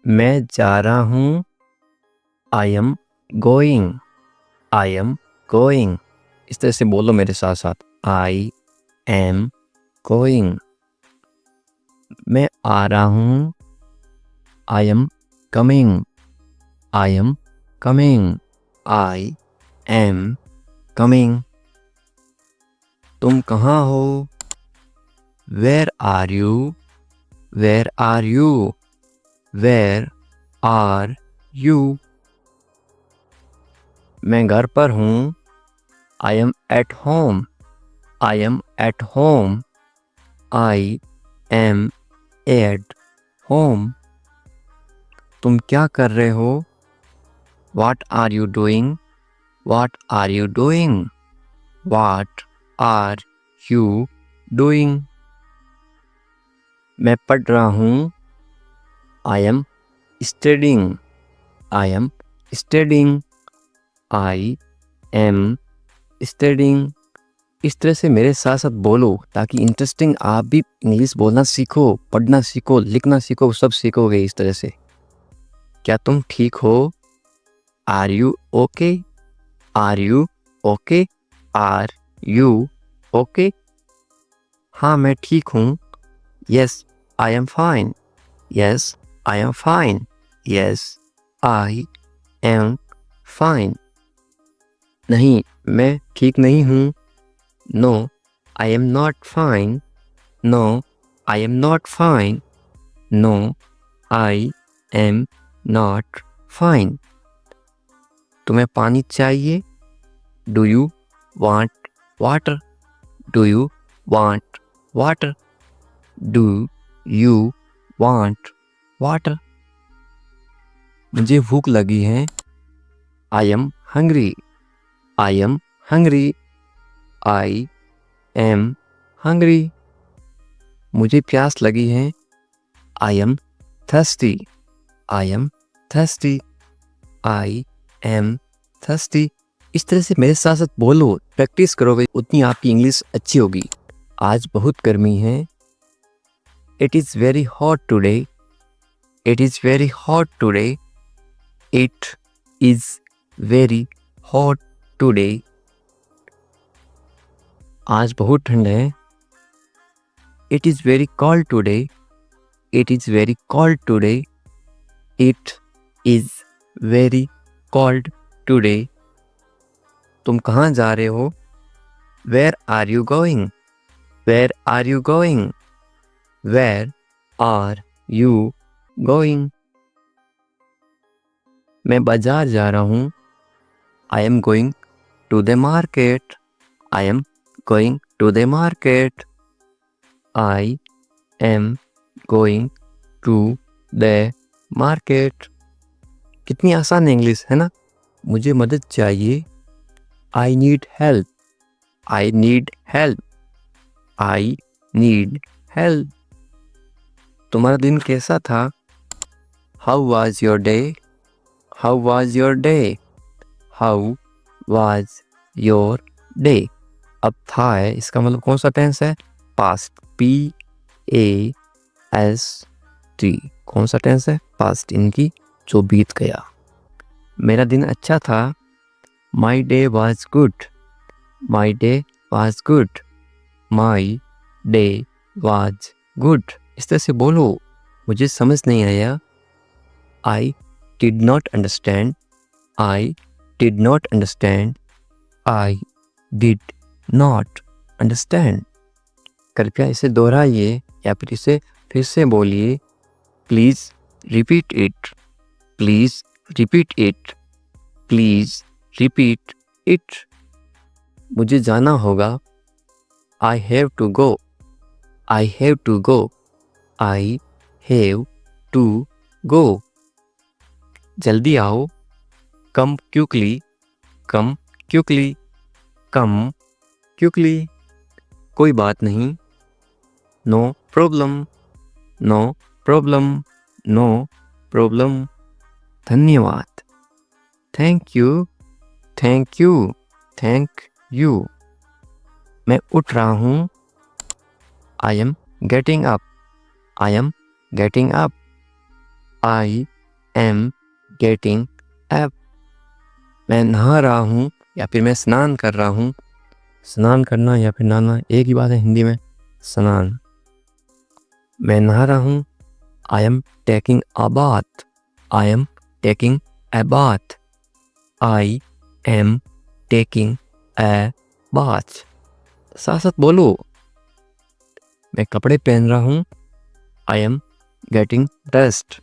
मैं जा रहा हूँ। I am going. I am going. इस तरह से बोलो मेरे साथ साथ। I am going. मैं आ रहा हूँ। I am coming. I am coming. I am coming. तुम कहाँ हो? Where are you? Where are you? Where are you? मैं घर पर हूँ। I am at home. I am at home. I am at home. तुम क्या कर रहे हो? What are you doing? What are you doing? What are you doing? मैं पढ़ रहा हूँ। I am studying. I am studying. I am studying. इस तरह से मेरे साथ साथ बोलो ताकि इंटरेस्टिंग आप भी इंग्लिश बोलना सीखो, पढ़ना सीखो, लिखना सीखो, सब सीखोगे इस तरह से। क्या तुम ठीक हो? Are you okay? Are you okay? Are you okay? हाँ मैं ठीक हूँ। Yes, I am fine. Yes, I am fine. Yes, I am fine. नहीं, मैं ठीक नहीं हूँ। No, I am not fine. No, I am not fine. No, I am not fine. तुम्हें पानी चाहिए? Do you want water? Do you want water? Do you want water? मुझे भूख लगी है। I am hungry. I am hungry. I am hungry. मुझे प्यास लगी है। I am thirsty. I am thirsty. I am thirsty. इस तरह से मेरे साथ साथ बोलो, प्रैक्टिस करोगे उतनी आपकी इंग्लिश अच्छी होगी। आज बहुत गर्मी है। It is very hot today. It is very hot today. It is very hot today. आज बहुत ठंड है। It is very cold today. It is very cold today. It is very cold today. तुम कहाँ जा रहे हो? Where are you going? Where are you going? Where are you going? मैं बाजार जा रहा हूँ। I am going to the market. I am going to the market. I am going to the market. कितनी आसान इंग्लिश है ना? मुझे मदद चाहिए। I need help. I need help. I need help. तुम्हारा दिन कैसा था? How was your day? How was your day? How was your day? अब था है, इसका मतलब कौन सा टेंस है? Past. P A S T। कौन सा टेंस है? पास्ट, इनकी जो बीत गया। मेरा दिन अच्छा था। My day was good. My day was good. My day was good. इस तरह से बोलो। मुझे समझ नहीं आया। I did not understand. I did not understand. I did not understand. कृपया इसे दोहराइए या फिर इसे फिर से बोलिए। Please repeat it. Please repeat it. Please repeat it. मुझे जाना होगा। I have to go. I have to go. I have to go. जल्दी आओ। Come quickly. Come quickly. Come quickly. कोई बात नहीं। No problem. No problem. No problem. धन्यवाद। Thank you. Thank you. Thank you. मैं उठ रहा हूँ। I am getting up. I am getting up. I am getting up. मैं नहा रहा हूँ या फिर मैं स्नान कर रहा हूँ। स्नान करना या फिर नहाना एक ही बात है हिंदी में, स्नान। मैं नहा रहा हूँ। I am taking a bath. I am taking a bath. I am taking a bath. साथ साथ बोलो। मैं कपड़े पहन रहा हूँ। I am getting dressed.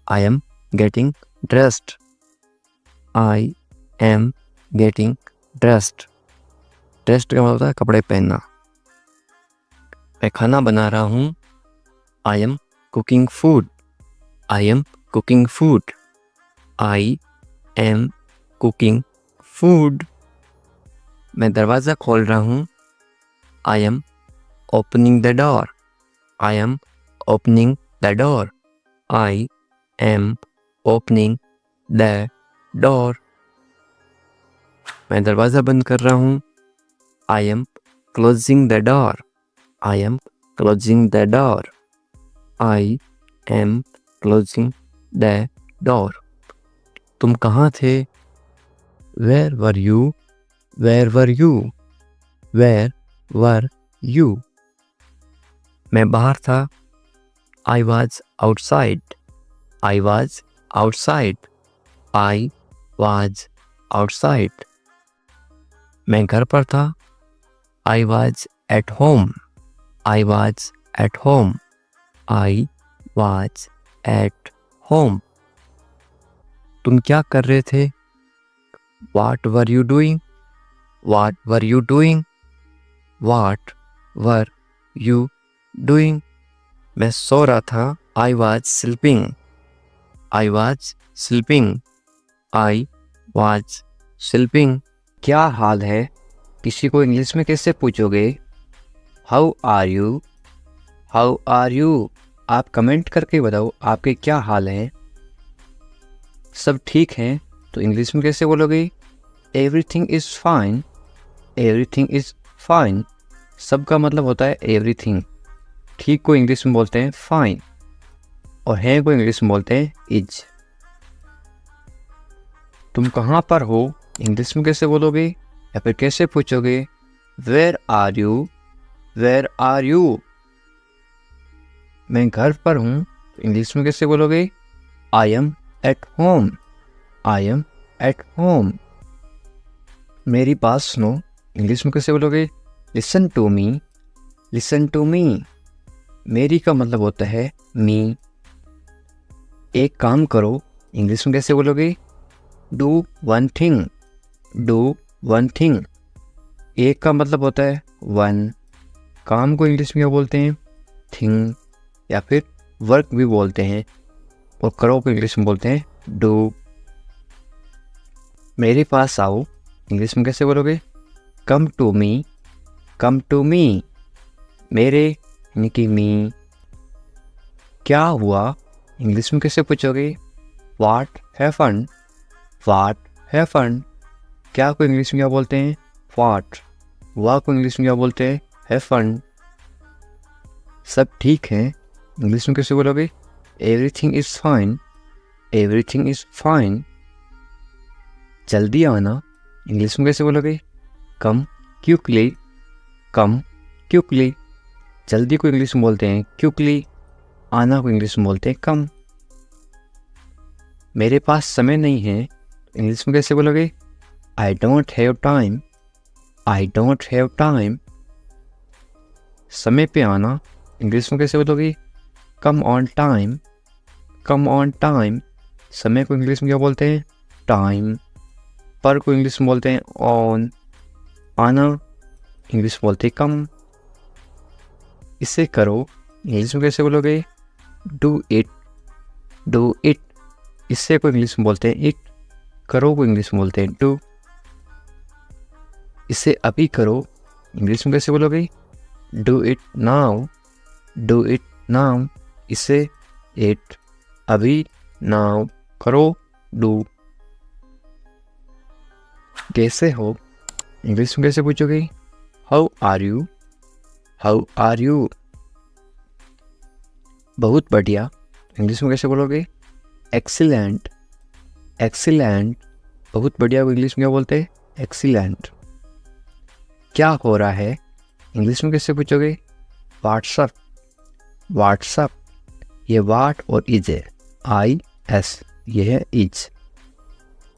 I am getting dressed. I am getting dressed. Dressed का मतलब होता है कपड़े पहनना। मैं खाना बना रहा हूँ। I am cooking food. I am cooking food. I am cooking food. मैं दरवाज़ा खोल रहा हूँ। I am opening the door. I am opening the door. I am opening the door. मैं दरवाज़ा बंद कर रहा हूँ। I am closing the door. I am closing the door. I am closing the door. तुम कहाँ थे? Where were you? Where were you? Where were you? मैं बाहर था। I was outside. I was outside. I was outside. मैं घर पर था। I was at home. I was at home. I was at home. तुम क्या कर रहे थे? What were you doing? What were you doing? What were you doing? मैं सो रहा था। I was sleeping. I was sleeping. I was sleeping. क्या हाल है? किसी को इंग्लिश में कैसे पूछोगे? How are you? How are you? आप कमेंट करके बताओ आपके क्या हाल हैं। सब ठीक हैं तो इंग्लिश में कैसे बोलोगे? Everything is fine. Everything is fine. सब का मतलब होता है एवरीथिंग। ठीक को इंग्लिश में बोलते हैं फाइन और है को इंग्लिश में बोलते हैं इज। तुम कहाँ पर हो? इंग्लिश में कैसे बोलोगे या फिर कैसे पूछोगे? Where are you? Where are you? मैं घर पर हूँ तो इंग्लिश में कैसे बोलोगे? I am at home. I am at home. मेरी बात सुनो, इंग्लिश में कैसे बोलोगे? Listen to me. Listen to me. मेरी का मतलब होता है मी। एक काम करो, इंग्लिश में कैसे बोलोगे? Do one thing. Do one thing. एक का मतलब होता है वन। काम को इंग्लिश में क्या बोलते हैं? थिंग या फिर वर्क भी बोलते हैं। और करो को इंग्लिश में बोलते हैं डू। मेरे पास आओ, इंग्लिश में कैसे बोलोगे? Come to me. Come to me. मेरे यानी कि मी। क्या हुआ? इंग्लिश में कैसे पूछोगे? What happened. What happened. क्या को इंग्लिश में क्या बोलते हैं? व्हाट। वाह को इंग्लिश में क्या बोलते हैं? हैपेंड। सब ठीक है, इंग्लिश में कैसे बोलोगे? Everything is fine. Everything is fine. जल्दी आना, इंग्लिश में कैसे बोलोगे? कम क्विकली। कम क्विकली। जल्दी को इंग्लिश में बोलते हैं क्विकली। आना को इंग्लिश में बोलते हैं कम। मेरे पास समय नहीं है, इंग्लिश में कैसे बोलोगे? I don't have time. I don't have time. समय पे आना, इंग्लिश में कैसे बोलोगे? Come on time. Come on time. समय को इंग्लिश में क्या बोलते हैं? टाइम। पर को इंग्लिश में बोलते हैं ऑन। आना इंग्लिश में बोलते हैं कम। इसे करो, इंग्लिश में कैसे बोलोगे? Do it. Do it. इससे को इंग्लिश में बोलते हैं इट। करो को इंग्लिश में बोलते हैं डू। इसे अभी करो, इंग्लिश में कैसे बोलोगे? Do it now. Do it now. इसे इट। अभी नाउ। करो डू। कैसे हो? इंग्लिश में कैसे पूछोगे? How are you? How are you? बहुत बढ़िया, इंग्लिश में कैसे बोलोगे? एक्सीलेंट, एक्सीलेंट, बहुत बढ़िया को इंग्लिश में क्या बोलते हैं? एक्सीलेंट। क्या हो रहा है इंग्लिश में कैसे पूछोगे? What's up, what's up. ये वाट और इज है, IS, ये है इज।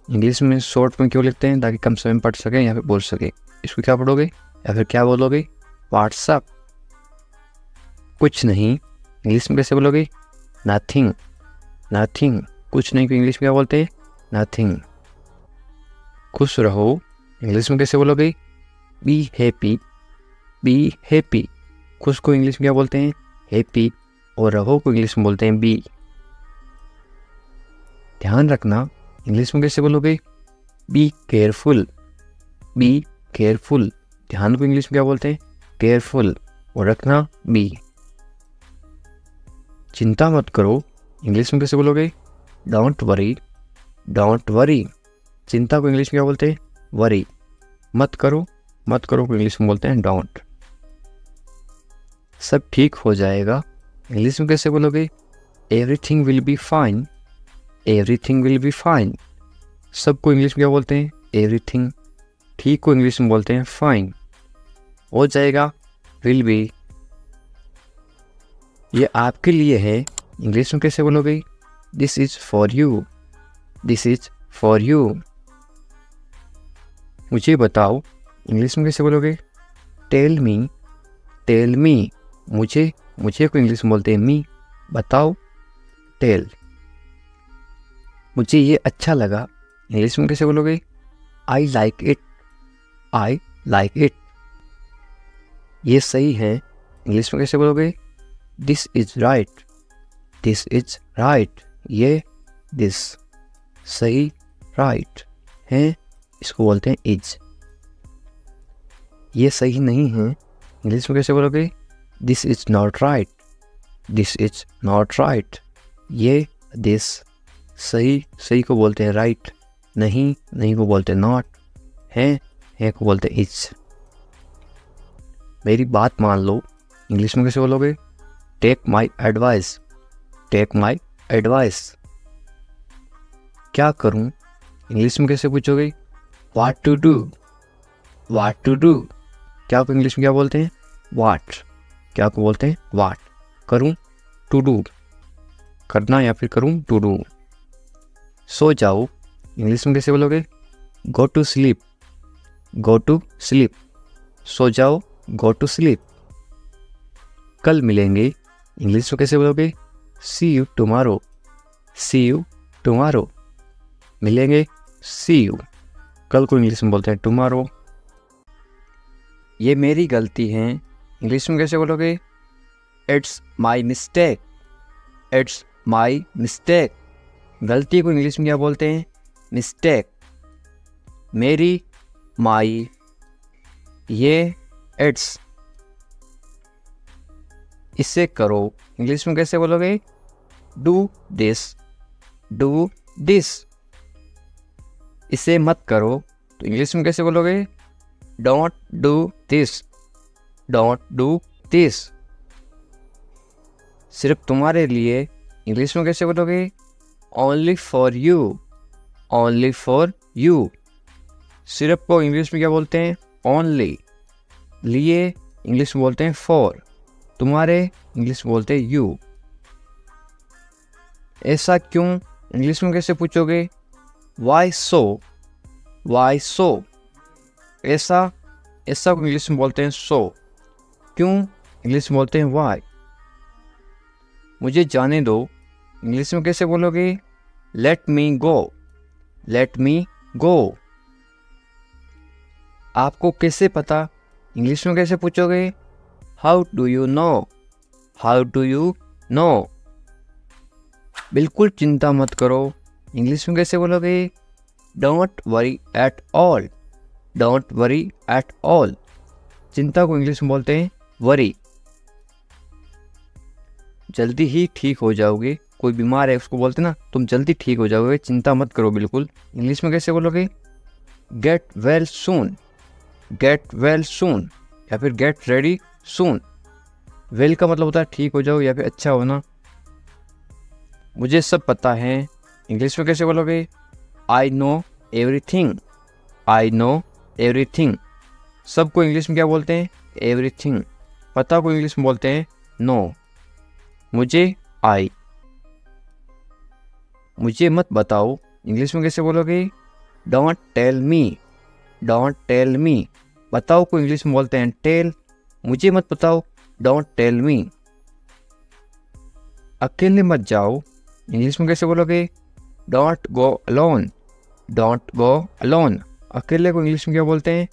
इंग्लिश में शॉर्ट में क्यों लिखते हैं? ताकि कम समय में पढ़ सकें या फिर बोल सकें। इसको क्या पढ़ोगे या फिर क्या बोलोगे? व्हाट्सअप। कुछ नहीं इंग्लिश में कैसे बोलोगे? Nothing, nothing. कुछ नहीं को इंग्लिश में क्या बोलते हैं? नथिंग। खुश रहो इंग्लिश में कैसे बोलोगे? Be happy, be happy. खुश को इंग्लिश में क्या बोलते हैं? हैप्पी। और रहो को इंग्लिश में बोलते हैं बी। ध्यान रखना इंग्लिश में कैसे बोलोगे? Be careful, be careful. ध्यान को इंग्लिश में क्या बोलते हैं? केयरफुल। और रखना बी। चिंता मत करो इंग्लिश में कैसे बोलोगे? Don't worry, don't worry. चिंता को इंग्लिश में क्या बोलते हैं? वरी। मत करो, मत करो को इंग्लिश में बोलते हैं डोंट। सब ठीक हो जाएगा इंग्लिश में कैसे बोलोगे? Everything will be fine, everything will be fine. सबको इंग्लिश में क्या बोलते हैं? एवरीथिंग। ठीक को इंग्लिश में बोलते हैं फाइन। हो जाएगा विल बी। ये आपके लिए है इंग्लिश में कैसे बोलोगे? This is for you, this is for you. मुझे बताओ इंग्लिश में कैसे बोलोगे? Tell me, tell me. मुझे, मुझे को इंग्लिश में बोलते हैं मी। बताओ, टेल। मुझे ये अच्छा लगा इंग्लिश में कैसे बोलोगे? I like it, I like it. ये सही है इंग्लिश में कैसे बोलोगे? This is right, this is right. ये दिस सही राइट है, इसको बोलते हैं इज। ये सही नहीं है इंग्लिश में कैसे बोलोगे? This is not right, this is not right. ये दिस सही, सही को बोलते हैं राइट। नहीं, नहीं को बोलते हैं नॉट। है को बोलते हैं इज। मेरी बात मान लो इंग्लिश में कैसे बोलोगे? Take my advice, take my advice. क्या करूं इंग्लिश में कैसे पूछोगे? What to do, what to do. क्या को इंग्लिश में क्या बोलते हैं? व्हाट। क्या को बोलते हैं? व्हाट। करूं, टू डू, करना या फिर करूं, टू डू। सो जाओ इंग्लिश में कैसे बोलोगे? Go to sleep, go to sleep. सो जाओ, गो टू स्लीप। कल मिलेंगे इंग्लिश में कैसे बोलोगे? See you tomorrow, see you tomorrow. मिलेंगे, सी यू। कल को इंग्लिश में बोलते हैं टुमारो। ये मेरी गलती है इंग्लिश में कैसे बोलोगे? It's my mistake, it's my mistake. गलती को इंग्लिश में क्या बोलते हैं? मिस्टेक। मेरी, माई। ये इट्स। इसे करो इंग्लिश में कैसे बोलोगे? Do this, do this. इसे मत करो तो इंग्लिश में कैसे बोलोगे? Don't do this, don't do this. सिर्फ तुम्हारे लिए इंग्लिश में कैसे बोलोगे? Only for you, only for you. सिर्फ को इंग्लिश में क्या बोलते हैं? ओनली। लिए इंग्लिश में बोलते हैं फॉर। तुम्हारे इंग्लिश में बोलते हैं यू। ऐसा क्यों इंग्लिश में कैसे पूछोगे? वाई सो, वाई सो। ऐसा, ऐसा को इंग्लिश में बोलते हैं सो। क्यों इंग्लिश में बोलते हैं वाई। मुझे जाने दो इंग्लिश में कैसे बोलोगे? लेट मी गो, लेट मी गो। आपको कैसे पता इंग्लिश में कैसे पूछोगे? How do you no, how do you no. बिल्कुल चिंता मत करो इंग्लिश में कैसे बोलोगे? Don't worry at all, don't worry at all. चिंता को इंग्लिश में बोलते हैं वरी। जल्दी ही ठीक हो जाओगे। कोई बीमार है उसको बोलते ना तुम जल्दी ठीक हो जाओगे, चिंता मत करो बिल्कुल। इंग्लिश में कैसे बोलोगे? Get well soon, get well soon या फिर गेट रेडी सून। वेल का मतलब होता है ठीक हो जाओ या फिर अच्छा होना। मुझे सब पता है इंग्लिश में कैसे बोलोगे? I know everything, I know everything. सबको इंग्लिश में क्या बोलते हैं? एवरीथिंग। पता को इंग्लिश में बोलते हैं नो। मुझे आई। मुझे मत बताओ, इंग्लिश में कैसे बोलोगे? Don't tell me, don't tell me. बताओ को इंग्लिश में बोलते हैं टेल। मुझे मत बताओ, डोंट टेल मी। अकेले मत जाओ, इंग्लिश में कैसे बोलोगे? Don't go alone, don't go alone. अकेले को इंग्लिश में क्या बोलते हैं?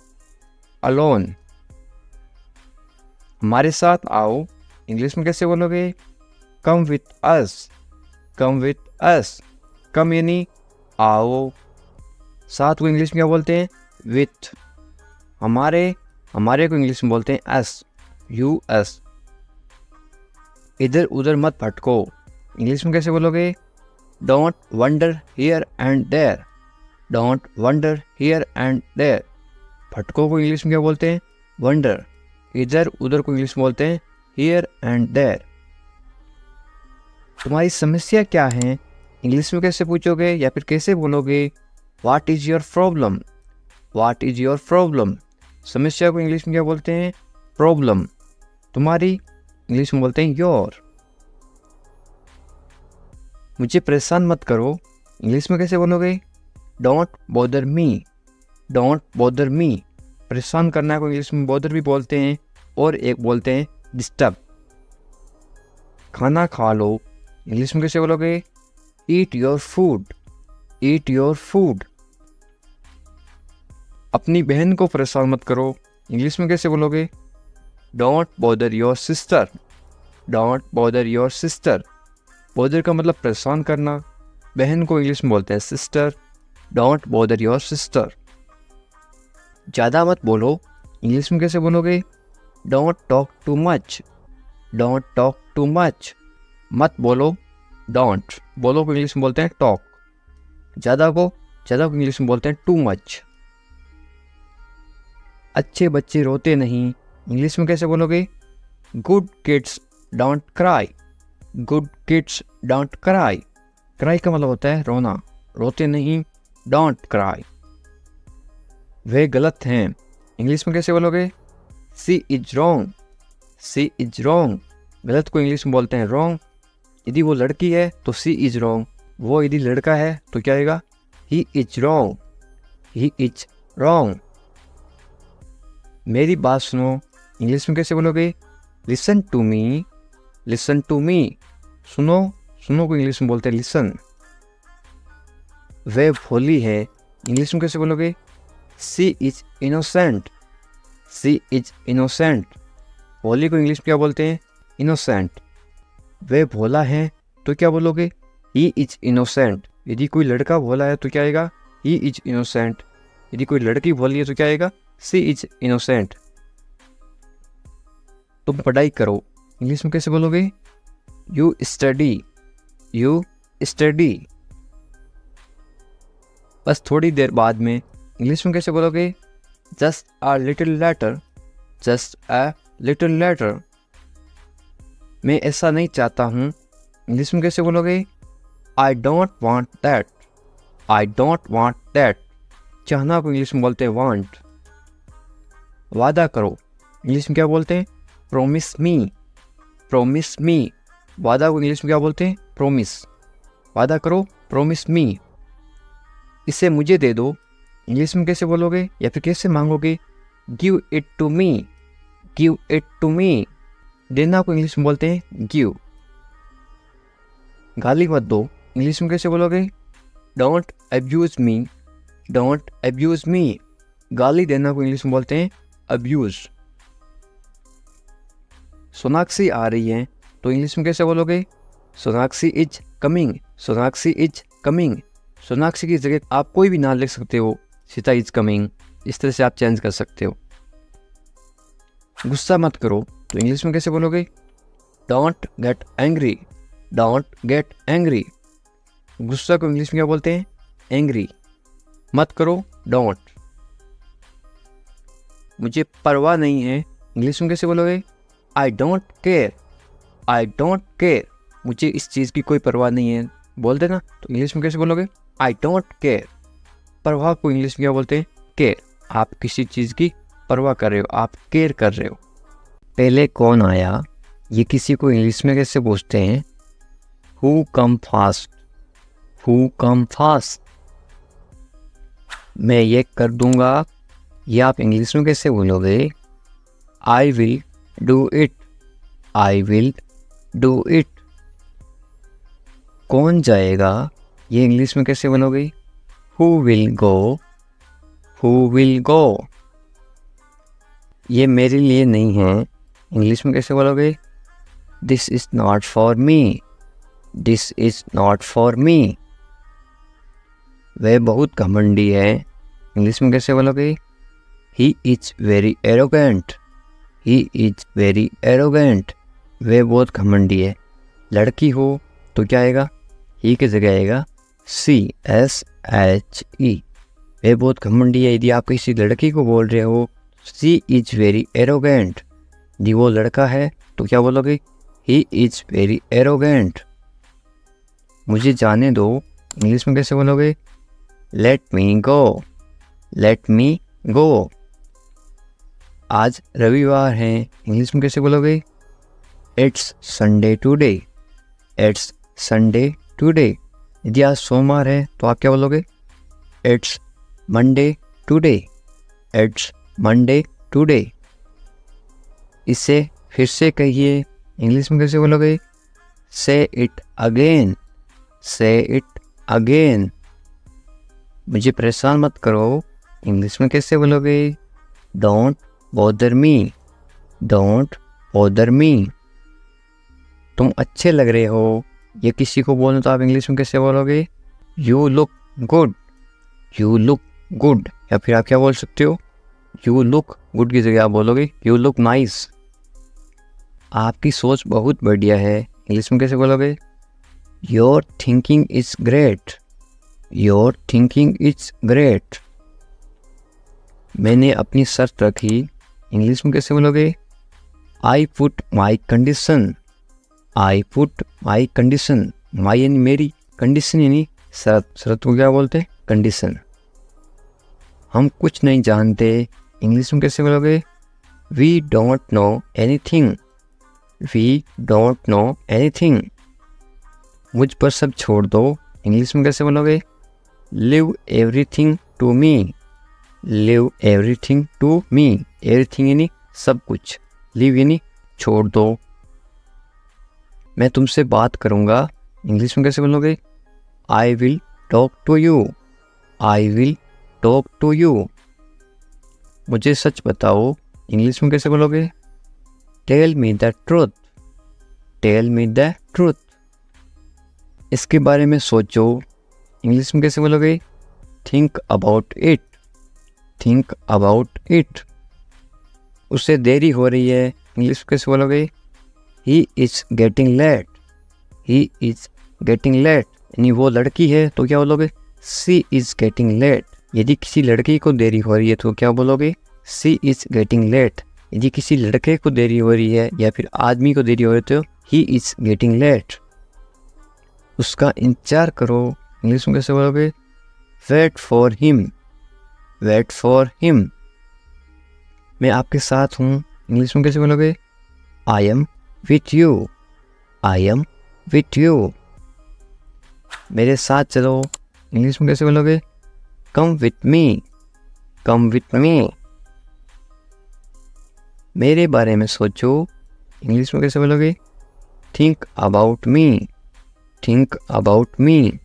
अलोन। हमारे साथ आओ, इंग्लिश में कैसे बोलोगे? Come with us, come with us. कम यानी आओ, साथ को इंग्लिश में क्या बोलते हैं? विथ। हमारे को इंग्लिश में बोलते हैं अस, यू अस। इधर उधर मत भटको, इंग्लिश में कैसे बोलोगे? Don't wander here and there, don't wander here and there. भटको को इंग्लिश में क्या बोलते हैं? वंडर। इधर उधर को इंग्लिश में बोलते हैं हियर एंड देयर। तुम्हारी समस्या क्या है, इंग्लिश में कैसे पूछोगे या फिर कैसे बोलोगे? What is your problem, what is your problem. समस्या को इंग्लिश में क्या बोलते हैं? प्रॉब्लम। तुम्हारी इंग्लिश में बोलते हैं योर। मुझे परेशान मत करो, इंग्लिश में कैसे बोलोगे? Don't bother me, don't bother me. परेशान करना को इंग्लिश में बॉदर भी बोलते हैं और एक बोलते हैं डिस्टर्ब। खाना खा लो, इंग्लिश में कैसे बोलोगे? Eat your food, eat your food. अपनी बहन को परेशान मत करो, इंग्लिश में कैसे बोलोगे? Don't bother your sister, don't bother your sister. Bother का मतलब परेशान करना। बहन को इंग्लिश में बोलते हैं sister, don't bother your sister. ज़्यादा मत बोलो, इंग्लिश में कैसे बोलोगे? Don't talk too much, don't talk too much. मत बोलो, डोंट। बोलो को इंग्लिश में बोलते हैं टॉक। ज़्यादा को इंग्लिश में बोलते हैं टू मच। अच्छे बच्चे रोते नहीं, इंग्लिश में कैसे बोलोगे? Good kids don't cry, good kids don't cry. Cry का मतलब होता है रोना, रोते नहीं, डोंट क्राई। वे गलत हैं, इंग्लिश में कैसे बोलोगे? She is wrong, she is wrong. गलत को इंग्लिश में बोलते हैं रॉन्ग। यदि वो लड़की है तो सी इज रॉन्ग, वो यदि लड़का है तो क्या आएगा? He is wrong, he is wrong. मेरी बात सुनो, इंग्लिश में कैसे बोलोगे? Listen to me, listen to me. सुनो, सुनो को इंग्लिश में बोलते हैं लिसन। वे भोली है, इंग्लिश में कैसे बोलोगे? She is innocent, she is innocent. भोली को इंग्लिश में क्या बोलते हैं? इनोसेंट। वे भोला है तो क्या बोलोगे? He is innocent. यदि कोई लड़का भोला है तो क्या आएगा? He is innocent. यदि कोई लड़की भोली है तो क्या आएगा? सी इज इनोसेंट। तुम पढ़ाई करो, इंग्लिश में कैसे बोलोगे? You study, you study. बस थोड़ी देर बाद में, इंग्लिश में कैसे बोलोगे? Just a little letter, just a little letter. मैं ऐसा नहीं चाहता हूँ, इंग्लिश में कैसे बोलोगे? I don't want that, I don't want that. चाहना को इंग्लिश में बोलते हैं वांट। वादा करो, इंग्लिश में क्या बोलते हैं? प्रोमिस मी, प्रोमिस मी। वादा को इंग्लिश में क्या बोलते हैं? प्रोमिस। वादा करो, प्रोमिस मी। इसे मुझे दे दो, इंग्लिश में कैसे बोलोगे या फिर कैसे मांगोगे? Give it to me, give it to me. देना को इंग्लिश में बोलते हैं गिव। गाली मत दो, इंग्लिश में कैसे बोलोगे? Don't abuse me, don't abuse me. गाली देना को इंग्लिश में बोलते हैं अब्यूज। सोनाक्षी आ रही है तो इंग्लिश में कैसे बोलोगे? Sonakshi is coming, Sonakshi is coming. Sonakshi की जगह आप कोई भी नाम लिख सकते हो, सीता इज कमिंग, इस तरह से आप चेंज कर सकते हो। गुस्सा मत करो तो इंग्लिश में कैसे बोलोगे? Don't get angry, don't get angry. गुस्सा को इंग्लिश में क्या बोलते हैं? एंग्री। मत करो, डोंट। मुझे परवाह नहीं है, इंग्लिश में कैसे बोलोगे? I don't care, I don't care. मुझे इस चीज़ की कोई परवाह नहीं है, बोलते ना, तो इंग्लिश में कैसे बोलोगे? I don't care. परवाह को इंग्लिश में क्या बोलते हैं? केयर। आप किसी चीज़ की परवाह कर रहे हो, आप केयर कर रहे हो। पहले कौन आया, ये किसी को इंग्लिश में कैसे पूछते हैं? Who come fast, who come fast. मैं ये कर दूंगा, ये आप इंग्लिश में कैसे बोलोगे? I will do it, I will do it. कौन जाएगा, ये इंग्लिश में कैसे बोलोगे? Who will go, who will go. ये मेरे लिए नहीं है, इंग्लिश में कैसे बोलोगे? This is not for me, this is not for me. वह बहुत घमंडी है, इंग्लिश में कैसे बोलोगे? He is very arrogant, he is very arrogant. वह बहुत घमंडी है। लड़की हो तो क्या आएगा? ही की जगह आएगा CSHE। वह बहुत घमंडी है। यदि आप किसी लड़की को बोल रहे हो शी इज वेरी एरोगेंट, यदि वो लड़का है तो क्या बोलोगे? He is very arrogant. मुझे जाने दो, इंग्लिश में कैसे बोलोगे? लेट मी गो, लेट मी गो। आज रविवार है, इंग्लिश में कैसे बोलोगे? It's Sunday today, it's Sunday today. यदि आज सोमवार है तो आप क्या बोलोगे? It's Monday today, it's Monday today. इसे फिर से कहिए, इंग्लिश में कैसे बोलोगे? से इट अगेन, से इट अगेन। मुझे परेशान मत करो, इंग्लिश में कैसे बोलोगे? Don't bother me, don't bother me. तुम अच्छे लग रहे हो, ये किसी को बोलना तो आप इंग्लिश में कैसे बोलोगे? You look good, you look good. या फिर आप क्या बोल सकते हो? यू लुक गुड की जगह आप बोलोगे यू लुक नाइस। आपकी सोच बहुत बढ़िया है, इंग्लिश में कैसे बोलोगे? Your thinking is great, your thinking is great. मैंने अपनी शर्त रखी, इंग्लिश में कैसे बोलोगे? I put my condition, I put my condition. My यानी मेरी, कंडीशन यानी शर्त। शर्त को क्या बोलते हैं? कंडीशन। हम कुछ नहीं जानते, इंग्लिश में कैसे बोलोगे? We don't know anything, we don't know anything. मुझ पर सब छोड़ दो, इंग्लिश में कैसे बोलोगे? Leave everything to me, leave everything to me. Everything यानी सब कुछ, लिव यानी छोड़ दो। मैं तुमसे बात करूँगा, इंग्लिश में कैसे बोलोगे? I will talk to you, I will talk to you. मुझे सच बताओ, इंग्लिश में कैसे बोलोगे? Tell me the truth, tell me the truth. इसके बारे में सोचो, इंग्लिश में कैसे बोलोगे? Think about it, think about it. उसे देरी हो रही है, इंग्लिश में कैसे बोलोगे? He is getting late, he is getting late. यानी वो लड़की है तो क्या बोलोगे? She is getting late. यदि किसी लड़की को देरी हो रही है तो क्या बोलोगे? She is getting late. यदि किसी लड़के को देरी हो रही है या फिर आदमी को देरी हो रही है तो ही इज गेटिंग लेट। उसका इंतजार करो, इंग्लिश में कैसे बोलोगे? Wait for him, wait for him. मैं आपके साथ हूँ, इंग्लिश में कैसे बोलोगे? I am with you, I am with you. मेरे साथ चलो, इंग्लिश में कैसे बोलोगे? Come with me, come with me. मेरे बारे में सोचो, इंग्लिश में कैसे बोलोगे? Think about me, think about me.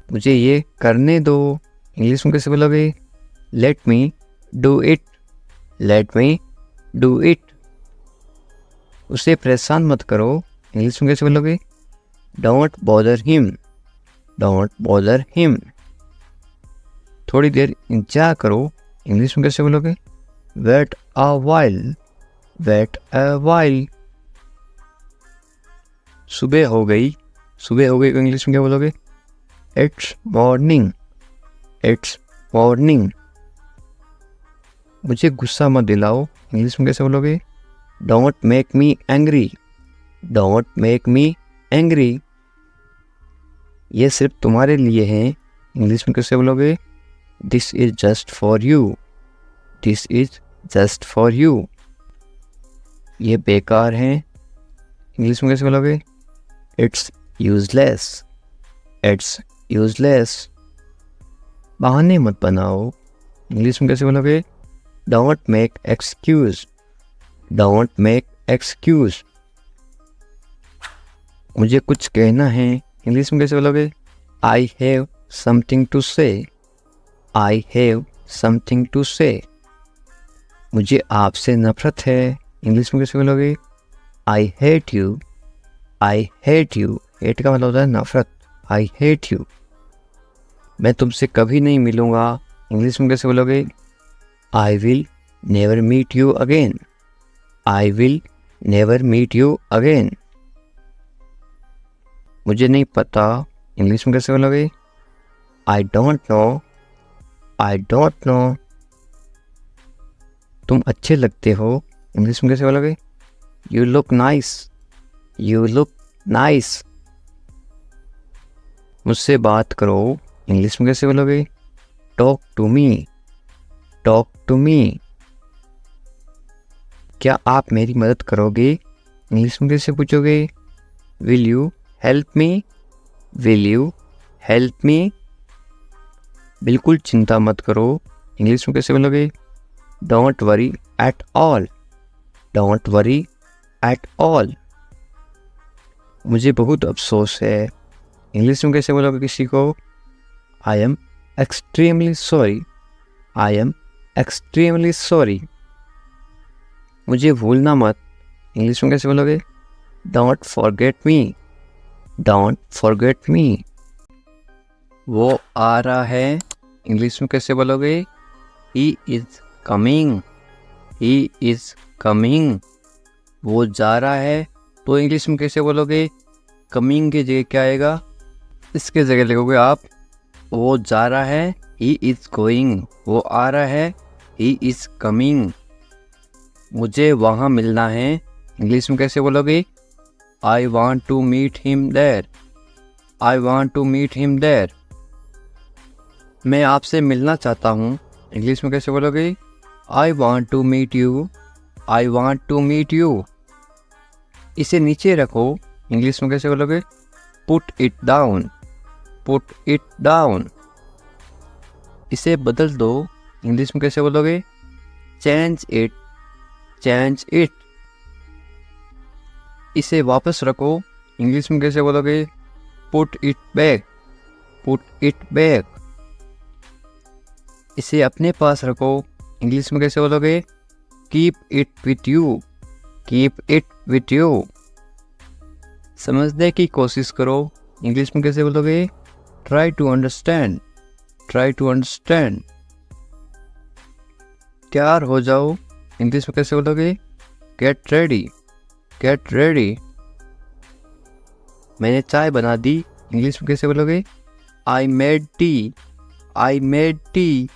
मुझे ये करने दो, इंग्लिश में कैसे बोलोगे? Let me do it, let me do it. उसे परेशान मत करो, इंग्लिश में कैसे बोलोगे? Don't bother him, don't bother him. थोड़ी देर इंतजार करो, इंग्लिश में कैसे बोलोगे? Wait a while, wait a while. सुबह हो गई, सुबह हो गई को इंग्लिश में क्या बोलोगे? It's morning, it's morning. मुझे गुस्सा मत दिलाओ, इंग्लिश में कैसे बोलोगे? Don't make me angry, don't make me angry. ये सिर्फ तुम्हारे लिए है, इंग्लिश में कैसे बोलोगे? This is just for you, this is just for you. ये बेकार है, इंग्लिश में कैसे बोलोगे? It's useless, it's useless. बहाने मत बनाओ, इंग्लिश में कैसे बोलोगे? Don't make excuse, don't make excuse. मुझे कुछ कहना है, इंग्लिश में कैसे बोलोगे? आई हैव समथिंग टू से, आई हैव समथिंग टू से। मुझे आपसे नफरत है, इंग्लिश में कैसे बोलोगे? I hate you, I hate you. Hate का मतलब होता है नफरत, आई हेट यू। मैं तुमसे कभी नहीं मिलूँगा, इंग्लिश में कैसे बोलोगे? I will never meet you again, I will never meet you again. मुझे नहीं पता, इंग्लिश में कैसे बोलोगे? I don't know, I don't know. तुम अच्छे लगते हो, इंग्लिश में कैसे बोलोगे? You look nice, you look nice. मुझसे बात करो, इंग्लिश में कैसे बोलोगे? Talk to me, talk to me. क्या आप मेरी मदद करोगे, इंग्लिश में कैसे पूछोगे? Will you help me, will you help मी। बिल्कुल चिंता मत करो, इंग्लिश में कैसे बोलोगे? Don't worry at all, don't worry at all. मुझे बहुत अफसोस है, इंग्लिश में कैसे बोलोगे किसी को? I am extremely sorry, I am extremely sorry. मुझे भूलना मत, इंग्लिश में कैसे बोलोगे? Don't forget me, don't forget me. वो आ रहा है, इंग्लिश में कैसे बोलोगे? He is coming, he is coming. वो जा रहा है, तो इंग्लिश में कैसे बोलोगे? कमिंग की जगह क्या आएगा? इसके जगह लिखोगे आप वो जा रहा है, ही इज गोइंग। वो आ रहा है, ही इज कमिंग। मुझे वहाँ मिलना है, इंग्लिश में कैसे बोलोगे? I want to meet him there, I want to meet him there. मैं आपसे मिलना चाहता हूँ, इंग्लिश में कैसे बोलोगे? I want to meet you, I want to meet you. इसे नीचे रखो, इंग्लिश में कैसे बोलोगे? Put it down, put it down. इसे बदल दो, इंग्लिश में कैसे बोलोगे? Change it, change it. इसे वापस रखो, इंग्लिश में कैसे बोलोगे? Put it back, put it back. इसे अपने पास रखो, इंग्लिश में कैसे बोलोगे? Keep it with you, keep it with you. समझने की कोशिश करो, इंग्लिश में कैसे बोलोगे? Try to understand, try to understand. तैयार हो जाओ, इंग्लिश में कैसे बोलोगे? Get ready, get ready. मैंने चाय बना दी, इंग्लिश में कैसे बोलोगे? I made tea, I made tea.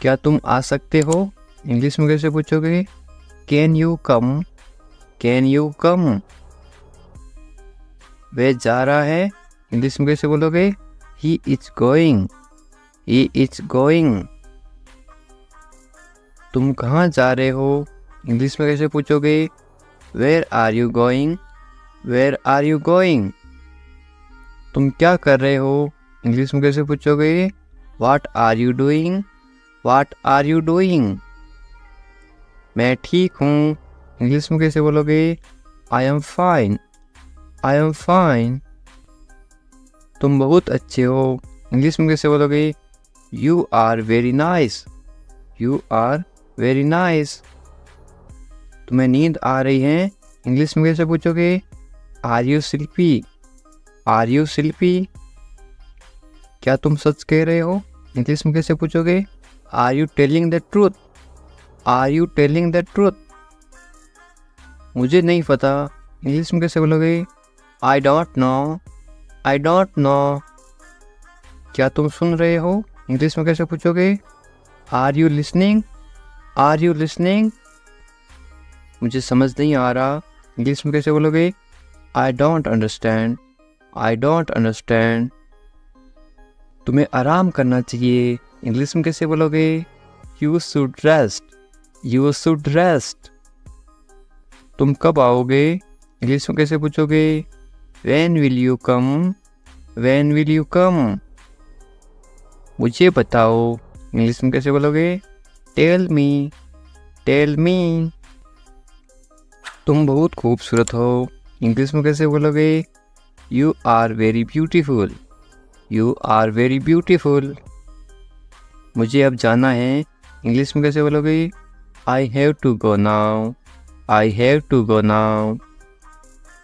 क्या तुम आ सकते हो, इंग्लिश में कैसे पूछोगे? Can you come, can you come. वह जा रहा है, इंग्लिश में कैसे बोलोगे? He is going, he is going. तुम कहाँ जा रहे हो, इंग्लिश में कैसे पूछोगे? Where are you going, where are you going. तुम क्या कर रहे हो, इंग्लिश में कैसे पूछोगे? What are you doing, what are you doing. मैं ठीक हूँ, इंग्लिश में कैसे बोलोगे? I am fine, I am fine. तुम बहुत अच्छे हो, इंग्लिश में कैसे बोलोगे? You are very nice, you are very nice. तुम्हें नींद आ रही है, इंग्लिश में कैसे पूछोगे? Are you sleepy, are you sleepy. क्या तुम सच कह रहे हो, इंग्लिश में कैसे पूछोगे? Are you telling the truth, are you telling the truth. मुझे नहीं पता, इंग्लिश में कैसे बोलोगे? I don't know, I don't know. क्या तुम सुन रहे हो, इंग्लिश में कैसे पूछोगे? Are you listening, are you listening. मुझे समझ नहीं आ रहा, इंग्लिश में कैसे बोलोगे? I don't understand, I don't understand. तुम्हें आराम करना चाहिए, इंग्लिश में कैसे बोलोगे? You should rest, you should rest. तुम कब आओगे? इंग्लिश में कैसे पूछोगे? When will you come, when will you come. मुझे बताओ, इंग्लिश में कैसे बोलोगे? Tell me, tell me. तुम बहुत खूबसूरत हो, इंग्लिश में कैसे बोलोगे? You are very beautiful, you are very beautiful. मुझे अब जाना है, इंग्लिश में कैसे बोलोगे? I have to go now, I have to go now.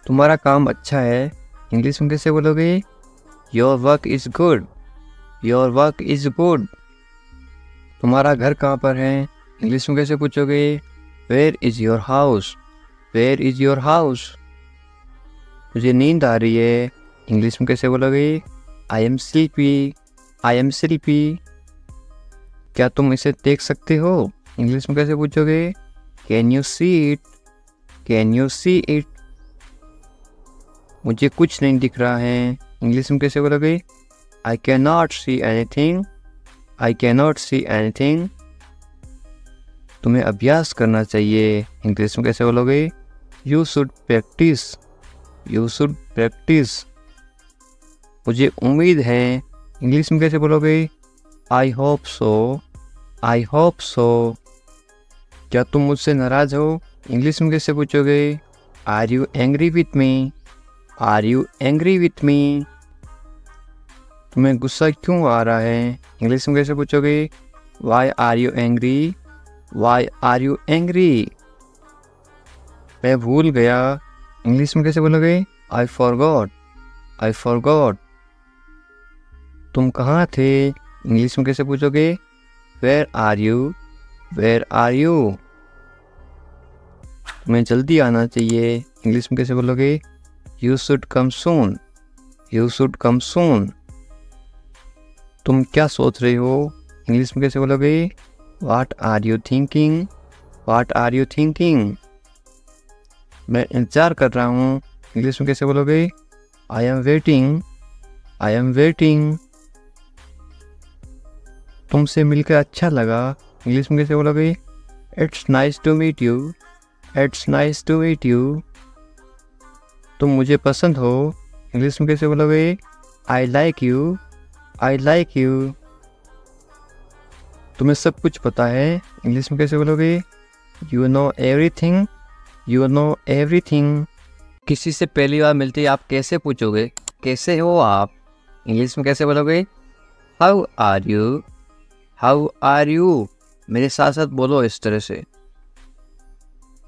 तुम्हारा काम अच्छा है, इंग्लिश में कैसे बोलोगे? Your work is good, your work is good. तुम्हारा घर कहाँ पर है, इंग्लिश में कैसे पूछोगे? Where is your house, where is your house. मुझे नींद आ रही है, इंग्लिश में कैसे बोलोगे? I am sleepy, I am sleepy. क्या तुम इसे देख सकते हो, इंग्लिश में कैसे पूछोगे? Can you see it, can you see it. मुझे कुछ नहीं दिख रहा है, इंग्लिश में कैसे बोलोगे? I can not see anything, I can not any anything. तुम्हें अभ्यास करना चाहिए, इंग्लिश में कैसे बोलोगे? You should practise, you should practise. मुझे उम्मीद है, इंग्लिश में कैसे बोलोगे? I hope so, I hope so. क्या तुम मुझसे नाराज़ हो, इंग्लिश में कैसे पूछोगे? Are you angry with me, are you angry with me. तुम्हें गुस्सा क्यों आ रहा है, इंग्लिश में कैसे पूछोगे? Why are you angry, why are you angry. मैं भूल गया, इंग्लिश में कैसे बोलोगे? I forgot, I forgot. तुम कहाँ थे, इंग्लिश में कैसे पूछोगे? Where are you, where are you. तुम्हें जल्दी आना चाहिए, इंग्लिश में कैसे बोलोगे? You should come soon, you should come soon. तुम क्या सोच रहे हो, इंग्लिश में कैसे बोलोगे? What are you thinking, what are you thinking. मैं इंतज़ार कर रहा हूँ, इंग्लिश में कैसे बोलोगे? I am waiting, I am waiting. तुमसे मिलकर अच्छा लगा, इंग्लिश में कैसे बोलोगे? It's nice to meet you, it's nice to meet you. तुम मुझे पसंद हो, इंग्लिश में कैसे बोलोगे? I like you, I like you. तुम्हें सब कुछ पता है, इंग्लिश में कैसे बोलोगे? You know everything, you know everything. किसी से पहली बार मिलते ही आप कैसे पूछोगे? कैसे हो आप, इंग्लिश में कैसे बोलोगे? How are you, how are you. मेरे साथ साथ बोलो इस तरह से।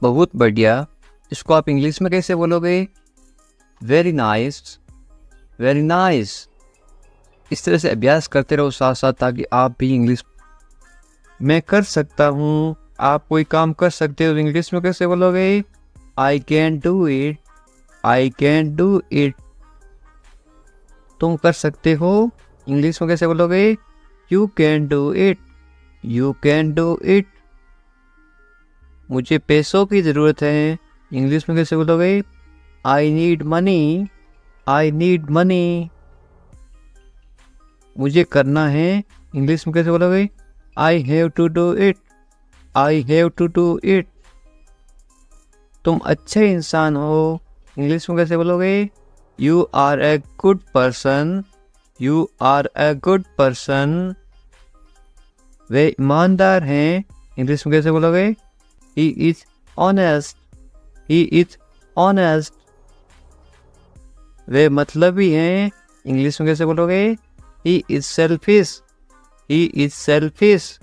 बहुत बढ़िया। इसको आप इंग्लिश में कैसे बोलोगे? Very nice, very nice. इस तरह से अभ्यास करते रहो साथ साथ, ताकि आप भी इंग्लिश। मैं कर सकता हूँ, आप कोई काम कर सकते हो, इंग्लिश में कैसे बोलोगे? I can do it, I can do it. तुम कर सकते हो, इंग्लिश में कैसे बोलोगे? You can do it, you can do it. मुझे पैसों की ज़रूरत है, इंग्लिश में कैसे बोलोगे? I need money, I need money. मुझे करना है, इंग्लिश में कैसे बोलोगे? I have to do it, I have to do it. तुम अच्छे इंसान हो, इंग्लिश में कैसे बोलोगे? You are a good person, you are a good person. वे ईमानदार हैं, इंग्लिश में कैसे बोलोगे? He is honest, he is honest. वे मतलबी हैं, इंग्लिश में कैसे बोलोगे? He is selfish, he is selfish.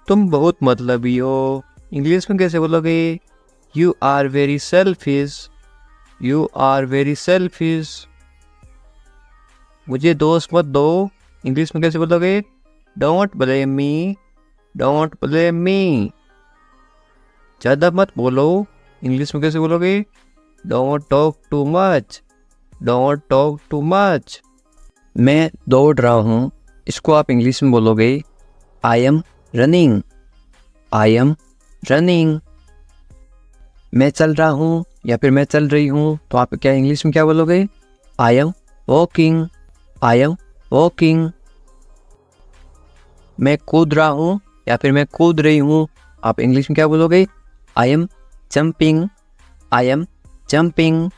तुम बहुत मतलबी हो, इंग्लिश में कैसे बोलोगे? You are very selfish, you are very selfish. मुझे दोस्त मत दो, इंग्लिश में कैसे बोलोगे? Don't blame me, don't blame me. ज़्यादा मत बोलो, इंग्लिश में कैसे बोलोगे? Don't talk too much, don't talk too much. मैं दौड़ रहा हूँ, इसको आप इंग्लिश में बोलोगे? I am running, I am running. मैं चल रहा हूँ या फिर मैं चल रही हूँ, तो आप क्या इंग्लिश में क्या बोलोगे? I am walking. I am walking. मैं कूद रहा हूँ या फिर मैं कूद रही हूँ, आप इंग्लिश में क्या बोलोगे? I am jumping. I am jumping.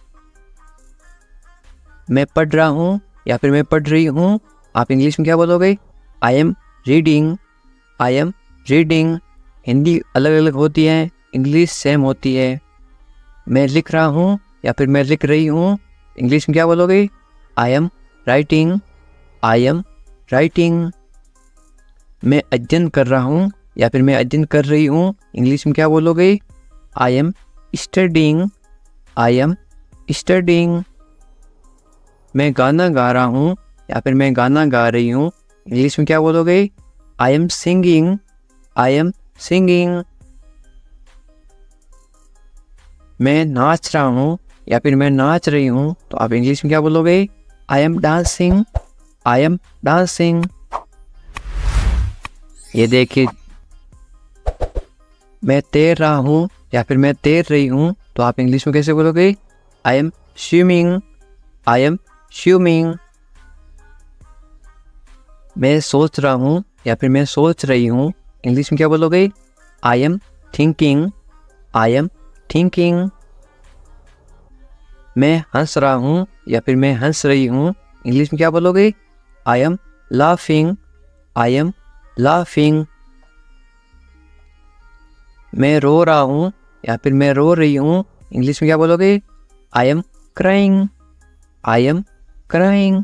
मैं पढ़ रहा हूँ या फिर मैं पढ़ रही हूँ, आप इंग्लिश में क्या बोलोगे? I am reading. I am reading. Hindi अलग अलग होती है, इंग्लिश सेम होती है। मैं लिख रहा हूँ या फिर मैं लिख रही हूँ, इंग्लिश में क्या बोलोगे? I am writing. I am writing. मैं अध्ययन कर रहा हूँ या फिर मैं अध्ययन कर रही हूँ, इंग्लिश में क्या बोलोगे? I am studying. I am studying. मैं गाना गा रहा हूँ या फिर मैं गाना गा रही हूँ, इंग्लिश में क्या बोलोगे? I am singing. I am singing. मैं नाच रहा हूँ या फिर मैं नाच रही हूँ, तो आप इंग्लिश में क्या बोलोगे? I am dancing. I am dancing. ये देखिए, मैं तैर रहा हूँ या फिर मैं तैर रही हूँ, तो आप इंग्लिश में कैसे बोलोगे? I am swimming. I am swimming. मैं सोच रहा हूँ या फिर मैं सोच रही हूँ, इंग्लिश में क्या बोलोगे? I am thinking. I am thinking. मैं हंस रहा हूँ या फिर मैं हंस रही हूँ, इंग्लिश में क्या बोलोगे? I am laughing. I am laughing. मैं रो रहा हूँ या फिर मैं रो रही हूँ, इंग्लिश में क्या बोलोगे? I am crying. I am crying.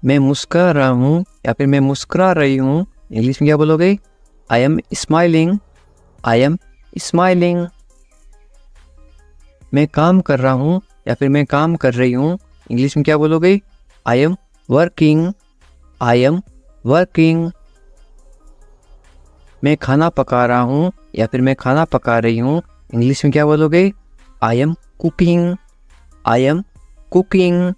मैं मुस्कुरा रहा हूँ या फिर मैं मुस्कुरा रही हूँ, इंग्लिश में क्या बोलोगे? I am smiling. I am smiling. मैं काम कर रहा हूँ या फिर मैं काम कर रही हूँ, इंग्लिश में क्या बोलोगे? I am working. I am working. मैं खाना पका रहा हूँ या फिर मैं खाना पका रही हूँ, इंग्लिश में क्या बोलोगे? I am cooking. I am cooking.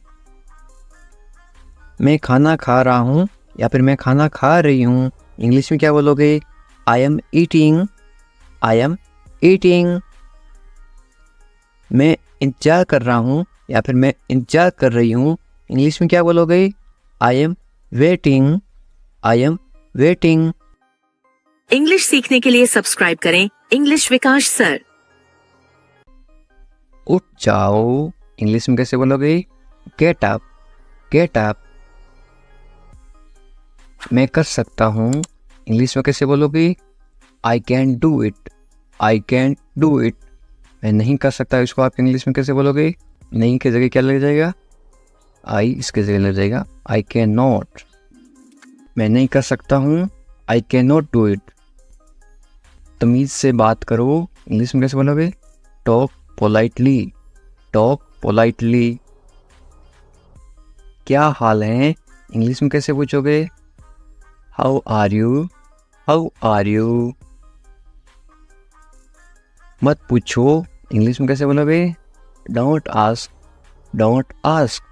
मैं खाना खा रहा हूँ या फिर मैं खाना खा रही हूँ, इंग्लिश में क्या बोलोगे? I am eating. I am eating. मैं इंतजार कर रहा हूँ या फिर मैं इंतजार कर रही हूँ, इंग्लिश में क्या बोलोगे? I am waiting. I am waiting. English सीखने के लिए सब्सक्राइब करें इंग्लिश विकास सर। उठ जाओ, इंग्लिश में कैसे बोलोगे? Get up. Get up. मैं कर सकता हूँ, इंग्लिश में कैसे बोलोगे? I can do it. I can do it. मैं नहीं कर सकता, इसको आप इंग्लिश में कैसे बोलोगे? नहीं की जगह क्या लग जाएगा? आई इसके जगह लग जाएगा आई कैन नॉट. मैं नहीं कर सकता हूँ, I can not do it. तमीज़ से बात करो, इंग्लिश में कैसे बोलोगे? Talk politely. Talk politely. क्या हाल है, इंग्लिश में कैसे पूछोगे? How are you. How are you. मत पूछो, इंग्लिश में कैसे बोलोगे? Don't ask. Don't ask.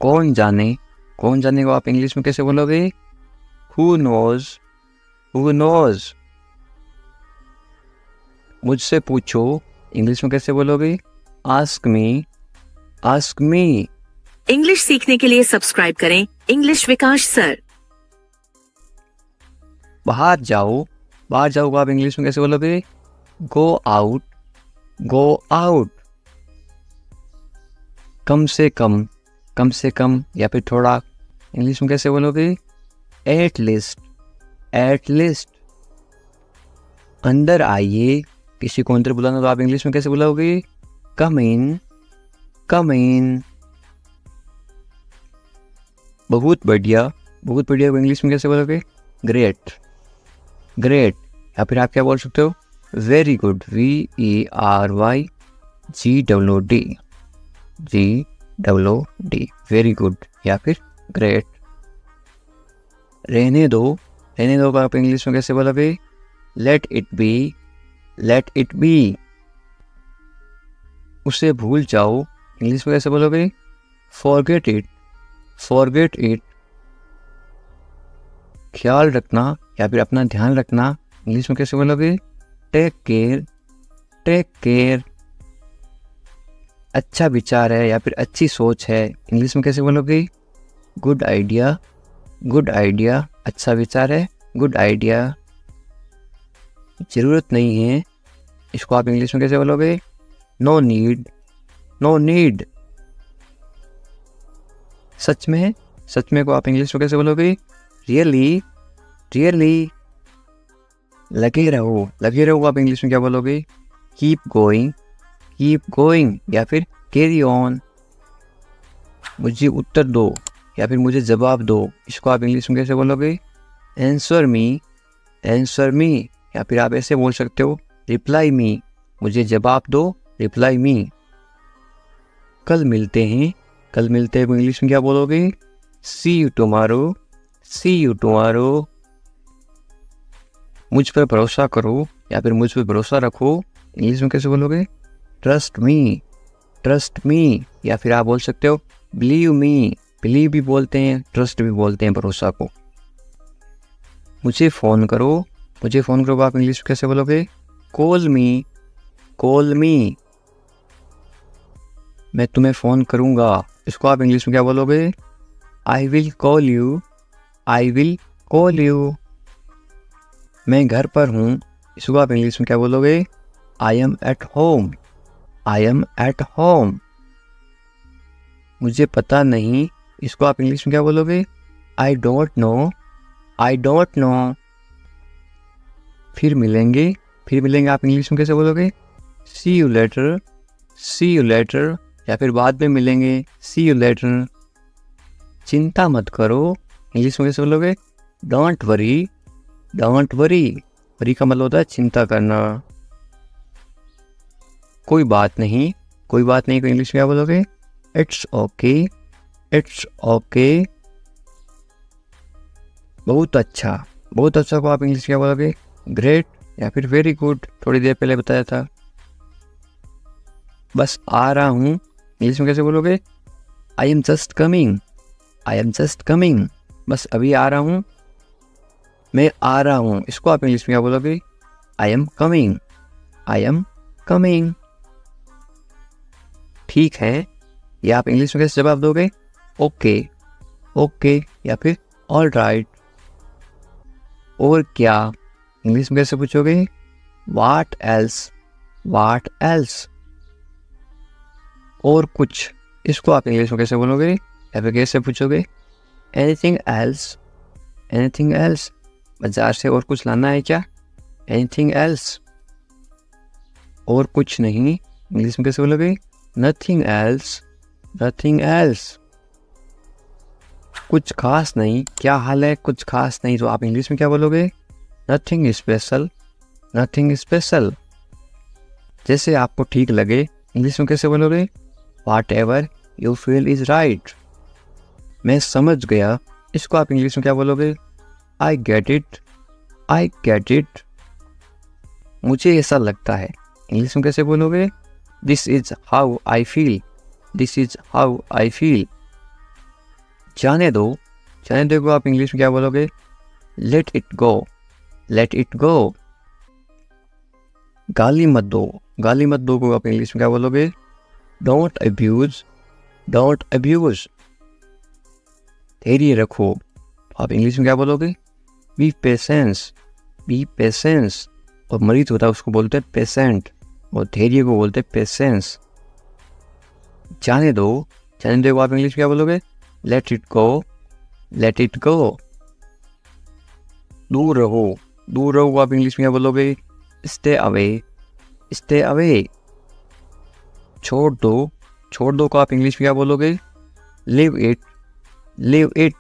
कौन जाने. कौन जाने को आप इंग्लिश में कैसे बोलोगे? Who knows. Who knows. मुझसे पूछो, इंग्लिश में कैसे बोलोगे? Ask me. Ask me. English सीखने के लिए सब्सक्राइब करें इंग्लिश विकास सर। बाहर जाओ. बाहर जाओ को आप इंग्लिश में कैसे बोलोगे? Go out. Go out. कम से कम. कम से कम या फिर थोड़ा, इंग्लिश में कैसे बोलोगे? At least. At least. अंदर आइए, किसी को अंदर बुलाना तो आप इंग्लिश में कैसे बुलाओगे? कम इन. कम इन. बहुत बढ़िया. बहुत बढ़िया को इंग्लिश में कैसे बोलोगे? ग्रेट. ग्रेट. या फिर आप क्या बोल सकते हो? Very good. VERYGWD. GWD. Very good या फिर ग्रेट. रहने दो. रहने दो को आप इंग्लिश में कैसे बोलोगे? Let it be. Let it be. उसे भूल जाओ, इंग्लिश में कैसे बोलोगे? Forget it. Forget it. ख्याल रखना या फिर अपना ध्यान रखना, इंग्लिश में कैसे बोलोगे? Take care. Take care. अच्छा विचार है या फिर अच्छी सोच है, इंग्लिश में कैसे बोलोगे? Good idea, good idea. अच्छा विचार है, गुड आइडिया। ज़रूरत नहीं है, इसको आप इंग्लिश में कैसे बोलोगे? No need, no need. सच में, सच में को आप इंग्लिश में कैसे बोलोगे? Really, really. लगे रहो, लगे रहो आप इंग्लिश में क्या बोलोगे? कीप गोइंग या फिर कैरी ऑन। मुझे उत्तर दो या फिर मुझे जवाब दो, इसको आप इंग्लिश में कैसे बोलोगे? आंसर मी या फिर आप ऐसे बोल सकते हो रिप्लाई मी, मुझे जवाब दो, रिप्लाई मी। कल मिलते हैं को इंग्लिश में क्या बोलोगे? See you tomorrow, see you tomorrow. मुझ पर भरोसा करो या फिर मुझ पर भरोसा रखो, इंग्लिश में कैसे बोलोगे? ट्रस्ट मी या फिर आप बोल सकते हो बिलीव मी। बिलीव भी बोलते हैं, ट्रस्ट भी बोलते हैं भरोसा को। मुझे फ़ोन करो आप इंग्लिश में कैसे बोलोगे? कॉल मी। मैं तुम्हें फ़ोन करूँगा, इसको आप इंग्लिश में क्या बोलोगे? I will call you. मैं घर पर हूँ, इसको आप इंग्लिश में क्या बोलोगे? I am at home. मुझे पता नहीं, इसको आप इंग्लिश में क्या बोलोगे? I don't no. फिर मिलेंगे आप इंग्लिश में कैसे बोलोगे? सी यू लेटर या फिर बाद में मिलेंगे, सी यू लेटर। चिंता मत करो, इंग्लिश में कैसे बोलोगे? Don't worry. वरी का मतलब होता है चिंता करना। कोई बात नहीं को इंग्लिश में क्या बोलोगे? It's okay. बहुत अच्छा को आप इंग्लिश में क्या बोलोगे? ग्रेट या फिर वेरी गुड, थोड़ी देर पहले बताया था। बस आ रहा हूँ, इंग्लिश में कैसे बोलोगे? I am just coming. बस अभी आ रहा हूँ, मैं आ रहा हूँ, इसको आप इंग्लिश में क्या बोलोगे? I am coming. ठीक है, या आप इंग्लिश में कैसे जवाब दोगे? ओके या फिर ऑल राइट। और क्या, इंग्लिश में कैसे पूछोगे? What else. और कुछ, इसको आप इंग्लिश में कैसे बोलोगे या फिर कैसे पूछोगे? Anything else. बाजार से और कुछ लाना है क्या? Anything else. और कुछ नहीं, इंग्लिश में कैसे बोलोगे? Nothing else. कुछ खास नहीं, क्या हाल है? कुछ खास नहीं, तो आप इंग्लिश में क्या बोलोगे? Nothing special. जैसे आपको ठीक लगे, इंग्लिश में कैसे बोलोगे? Whatever you feel is right. मैं समझ गया, इसको आप इंग्लिश में क्या बोलोगे? I get it. मुझे ऐसा लगता है, इंग्लिश में कैसे बोलोगे? This is how I feel. जाने दो को आप इंग्लिश में क्या बोलोगे? Let it go. गाली मत दो को आप इंग्लिश में क्या बोलोगे? Don't abuse. धैर्य रखो, आप इंग्लिश में क्या बोलोगे? B patience. और मरीज होता है उसको बोलते हैं पेशेंट, और धैर्य को बोलते हैं पेशेंस। जाने दो को आप इंग्लिश में क्या बोलोगे? Let it go. दूर रहो को आप इंग्लिश में क्या बोलोगे? Stay away. छोड़ दो को आप इंग्लिश में क्या बोलोगे? Live it.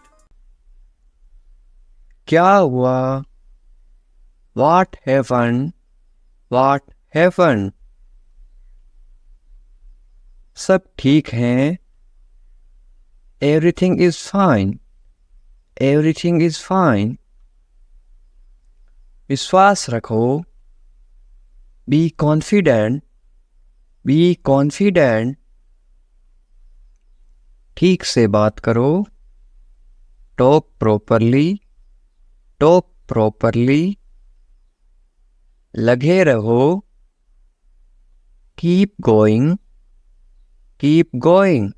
क्या हुआ? What happen. सब ठीक है, एवरीथिंग इज फाइन। विश्वास रखो, बी कॉन्फिडेंट। ठीक से बात करो, टॉक प्रॉपरली। लगे रहो, कीप गोइंग। Keep going.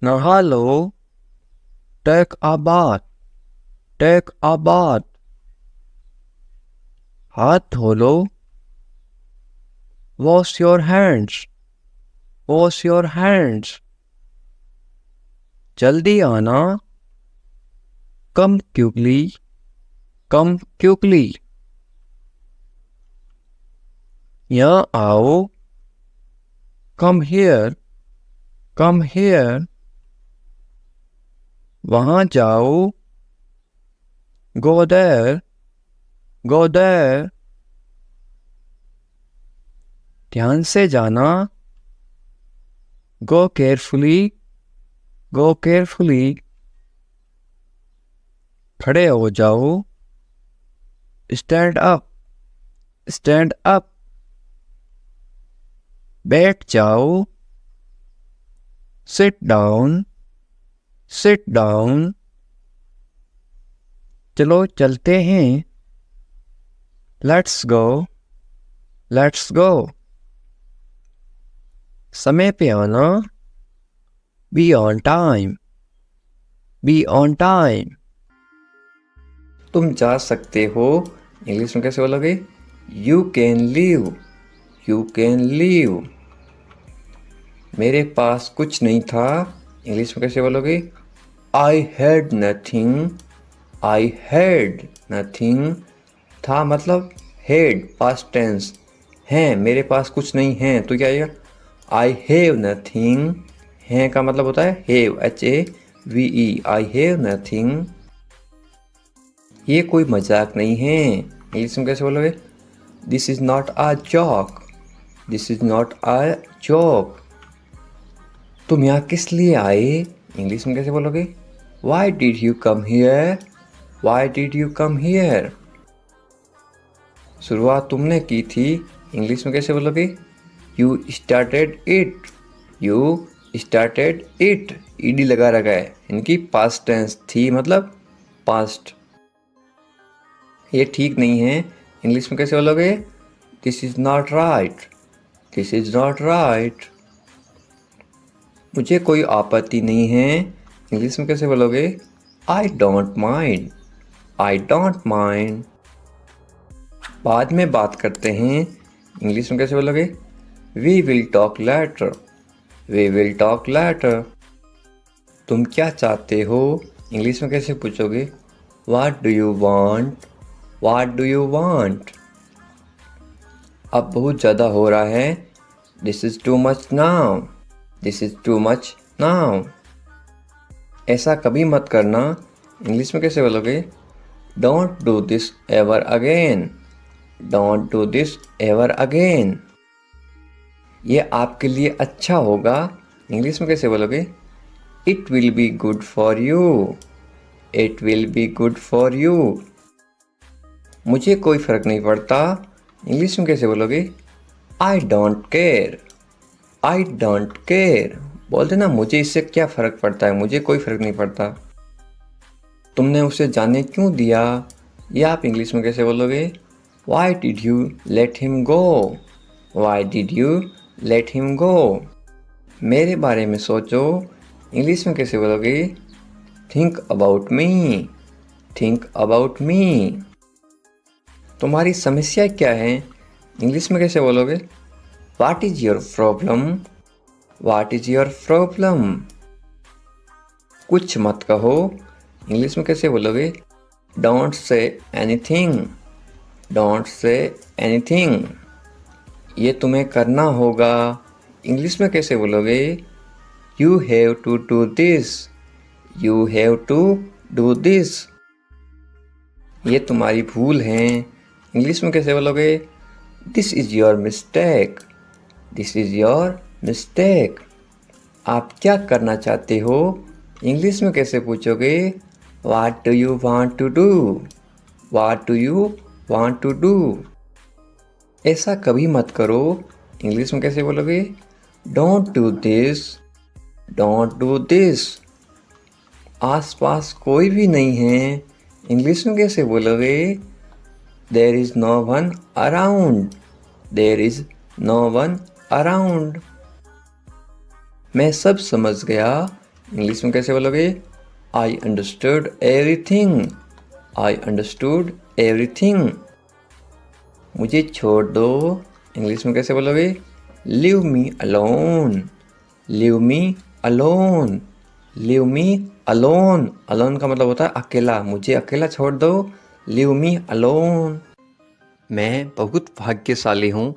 नहा लो, take a bath, take a bath. हाथ धो लो, wash your hands, wash your hands. जल्दी आना, कम क्विकली, कम क्विकली। यहाँ आओ, कम हियर, कम हियर। वहां जाओ, गो देयर, गो देयर। ध्यान से जाना, गो केयरफुली, गो केयरफुली। खड़े हो जाओ, स्टैंड अप, स्टैंड अप। बैठ जाओ, सिट डाउन, सिट डाउन। चलो चलते हैं, लेट्स गो, लेट्स गो। समय पे आना, be on time, be on time. तुम जा सकते हो, इंग्लिश में कैसे बोलोगे? You can leave, you can leave. मेरे पास कुछ नहीं था, इंग्लिश में कैसे बोलोगे? I had nothing, I had nothing. था मतलब हैड पास्ट टेंस, है मेरे पास कुछ नहीं है तो क्या आएगा? I have nothing. है का मतलब होता है have, HAVE, I have nothing. ये कोई मजाक नहीं है, इंग्लिश में कैसे बोलोगे? This is not a joke, this is not a joke. तुम यहाँ किस लिए आए, इंग्लिश में कैसे बोलोगे? Why did you come here, why did you come here. शुरुआत तुमने की थी, इंग्लिश में कैसे बोलोगे? You started it, you started it. ED लगा रखा है, इनकी पास्ट टेंस थी मतलब पास्ट। ये ठीक नहीं है, इंग्लिश में कैसे बोलोगे? This is not right, this is not right. मुझे कोई आपत्ति नहीं है, इंग्लिश में कैसे बोलोगे? I don't mind, I don't mind. बाद में बात करते हैं, इंग्लिश में कैसे बोलोगे? We will talk later, we will talk later. तुम क्या चाहते हो, इंग्लिश में कैसे पूछोगे? What do you want, what do you want. अब बहुत ज़्यादा हो रहा है, this is too much now, this is too much now. ऐसा कभी मत करना, इंग्लिश में कैसे बोलोगे? Don't do this ever again, don't do this ever again. ये आपके लिए अच्छा होगा, इंग्लिश में कैसे बोलोगे? It will be good for you, it will be good for you. मुझे कोई फ़र्क नहीं पड़ता, इंग्लिश में कैसे बोलोगे? I don't care, I don't care. बोलते ना मुझे इससे क्या फ़र्क पड़ता है, मुझे कोई फ़र्क नहीं पड़ता। तुमने उसे जाने क्यों दिया, ये आप इंग्लिश में कैसे बोलोगे? Why did you let him go, Y did you let him go. मेरे बारे में सोचो, इंग्लिश में कैसे बोलोगे? Think about me, think about मी। तुम्हारी समस्या क्या है, इंग्लिश में कैसे बोलोगे? What is your problem, what is your problem. कुछ मत कहो, इंग्लिश में कैसे बोलोगे? Don't say anything, don't say anything. ये तुम्हें करना होगा, इंग्लिश में कैसे बोलोगे? You have to do this, you have to do this. ये तुम्हारी भूल है, इंग्लिश में कैसे बोलोगे? This is your mistake, this is your mistake. आप क्या करना चाहते हो, इंग्लिश में कैसे पूछोगे? What do you want to do, what do you want to do. ऐसा कभी मत करो, इंग्लिश में कैसे बोलोगे? Don't do this, don't do this. आसपास कोई भी नहीं है, इंग्लिश में कैसे बोलोगे? There is no one around, there is no one around. मैं सब समझ गया। इंग्लिश में कैसे बोलोगे? I understood everything. I understood everything. मुझे छोड़ दो। इंग्लिश में कैसे बोलोगे? Leave me alone. Leave me alone. Leave me alone. Alone का मतलब होता है अकेला। मुझे अकेला छोड़ दो। Leave me alone. मैं बहुत भाग्यशाली हूँ।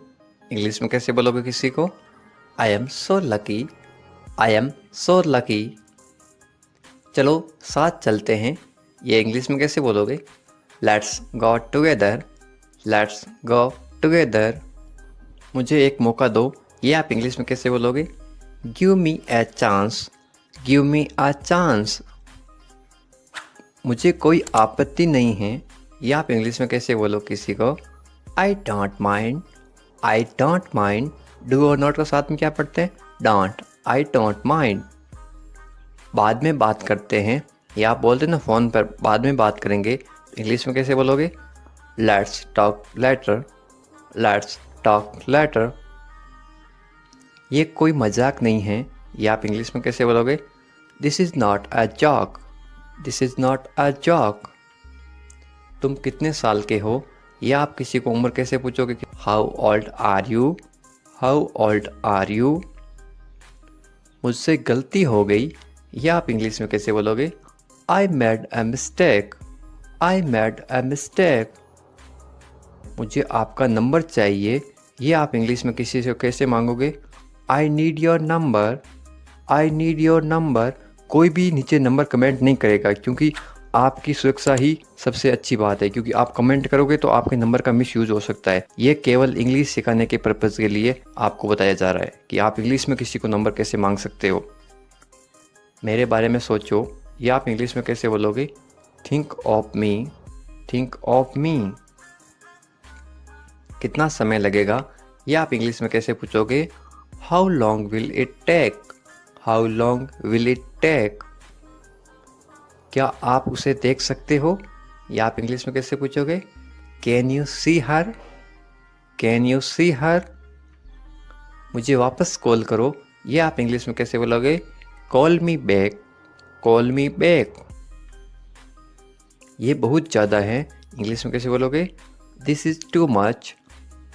इंग्लिश में कैसे बोलोगे किसी को? I am so lucky. I am so lucky. चलो साथ चलते हैं। ये इंग्लिश में कैसे बोलोगे? Let's go together. Let's go together. मुझे एक मौका दो। ये आप इंग्लिश में कैसे बोलोगे? Give me a chance. Give me a chance. मुझे कोई आपत्ति नहीं है। ये आप इंग्लिश में कैसे बोलो किसी को? आई don't mind. I don't mind. Do और नॉट का साथ में क्या पढ़ते हैं? डोंट। I don't mind. बाद में बात करते हैं। या आप बोलते ना फ़ोन पर बाद में बात करेंगे, इंग्लिश में कैसे बोलोगे? Let's talk later. Let's talk later. ये कोई मजाक नहीं है। ये आप इंग्लिश में कैसे बोलोगे? This is not a joke. This is not a joke. तुम कितने साल के हो? या आप किसी को उम्र कैसे पूछोगे? How old are you. How old are you. मुझसे गलती हो गई। या आप इंग्लिश में कैसे बोलोगे? I made a mistake. I made a mistake. मुझे आपका नंबर चाहिए। ये आप इंग्लिश में किसी से कैसे मांगोगे? I need your number. I need your number. कोई भी नीचे नंबर कमेंट नहीं करेगा, क्योंकि आपकी सुरक्षा ही सबसे अच्छी बात है, क्योंकि आप कमेंट करोगे तो आपके नंबर का मिसयूज हो सकता है। ये केवल इंग्लिश सिखाने के पर्पज़ के लिए आपको बताया जा रहा है कि आप इंग्लिश में किसी को नंबर कैसे मांग सकते हो। मेरे बारे में सोचो। ये आप इंग्लिश में कैसे बोलोगे? Think of me. Think of me. कितना समय लगेगा? ये आप इंग्लिश में कैसे पूछोगे? How long will it take. How long will it take. क्या आप उसे देख सकते हो? या आप इंग्लिश में कैसे पूछोगे? Can you see her. Can you see her. मुझे वापस कॉल करो। ये आप इंग्लिश में कैसे बोलोगे? Call me back. Call me back. ये बहुत ज़्यादा है। इंग्लिश में कैसे बोलोगे? This is too much.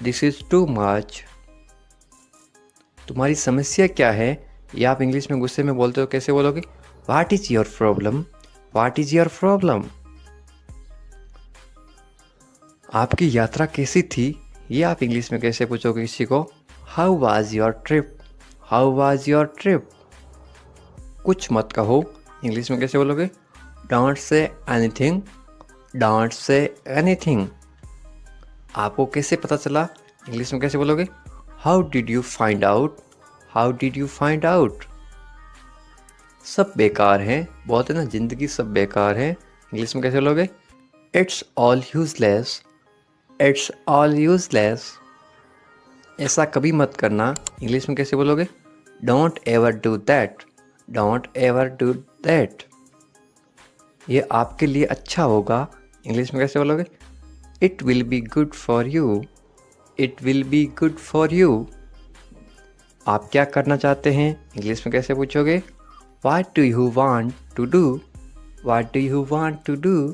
This is too much. तुम्हारी समस्या क्या है? या आप इंग्लिश में गुस्से में बोलते हो कैसे बोलोगे? What is your problem. What is your problem. आपकी यात्रा कैसी थी? ये आप इंग्लिश में कैसे पूछोगे किसी को? How was your trip. How was your trip. कुछ मत कहो। इंग्लिश में कैसे बोलोगे? Don't say anything. Don't say anything. आपको कैसे पता चला? इंग्लिश में कैसे बोलोगे? How did you find out. How did you find out. सब बेकार हैं। बोलते ना ज़िंदगी सब बेकार है। इंग्लिश में कैसे बोलोगे? It's all useless. It's all useless. ऐसा कभी मत करना। इंग्लिश में कैसे बोलोगे? Don't ever do that. Don't ever do that. ये आपके लिए अच्छा होगा। इंग्लिश में कैसे बोलोगे? It will be good for you. It will be good for you. आप क्या करना चाहते हैं? इंग्लिश में कैसे पूछोगे? What do you want to do? What do you want to do?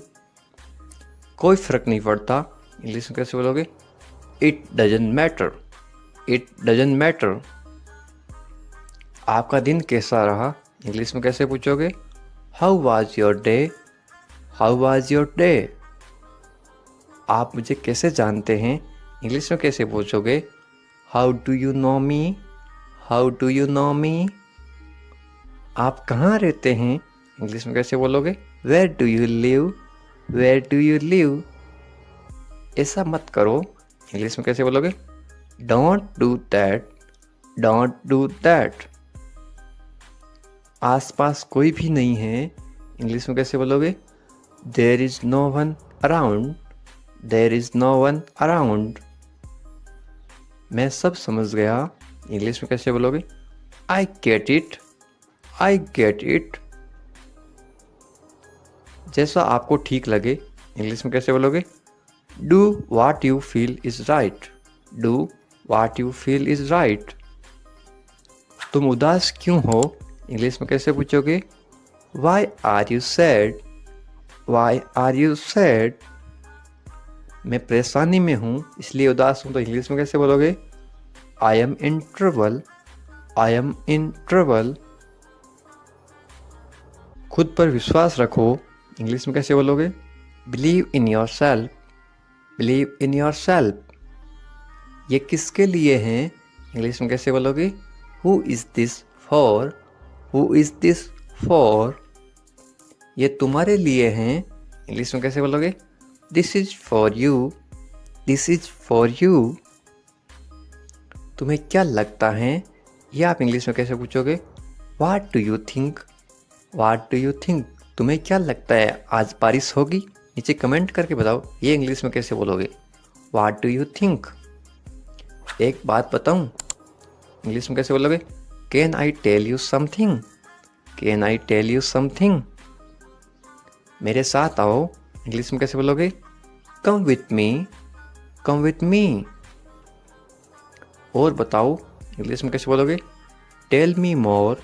कोई फ़र्क नहीं पड़ता। इंग्लिश में कैसे बोलोगे? It doesn't matter. It doesn't matter. आपका दिन कैसा रहा? इंग्लिश में कैसे पूछोगे? How was your day? How was your day? आप मुझे कैसे जानते हैं? इंग्लिश में कैसे पूछोगे? How do you know me? How do you know me? आप कहाँ रहते हैं? इंग्लिश में कैसे बोलोगे? Where do you live? Where do you live? ऐसा मत करो। इंग्लिश में कैसे बोलोगे? Don't do that. Don't do that. आसपास कोई भी नहीं है। इंग्लिश में कैसे बोलोगे? There is no one around. There is no one around. मैं सब समझ गया। इंग्लिश में कैसे बोलोगे? I get it. I get it. जैसा आपको ठीक लगे। इंग्लिश में कैसे बोलोगे? Do what you feel is right. Do what you feel is right. तुम उदास क्यों हो इंग्लिश में कैसे पूछोगे? Why are you sad? Why are you sad? मैं परेशानी में हूँ इसलिए उदास हूँ तो इंग्लिश में कैसे बोलोगे? I M in trouble. I am in trouble. खुद पर विश्वास रखो इंग्लिश में कैसे बोलोगे? Believe in your self. Believe in your self. ये किसके लिए हैं इंग्लिश में कैसे बोलोगे? Who is this for? Who is this for? ये तुम्हारे लिए हैं इंग्लिश में कैसे बोलोगे? This is for you. This is for you. तुम्हें क्या लगता है ये आप इंग्लिश में कैसे पूछोगे? वाट do you think? Watt do you think? तुम्हें क्या लगता है आज बारिश होगी? नीचे कमेंट करके बताओ ये इंग्लिश में कैसे बोलोगे? What do you think? एक बात बताऊं इंग्लिश में कैसे बोलोगे? Can I tell you something? Can I tell you something? मेरे साथ आओ इंग्लिश में कैसे बोलोगे? Come with me. Come with me. और बताओ इंग्लिश में कैसे बोलोगे? Tell me more.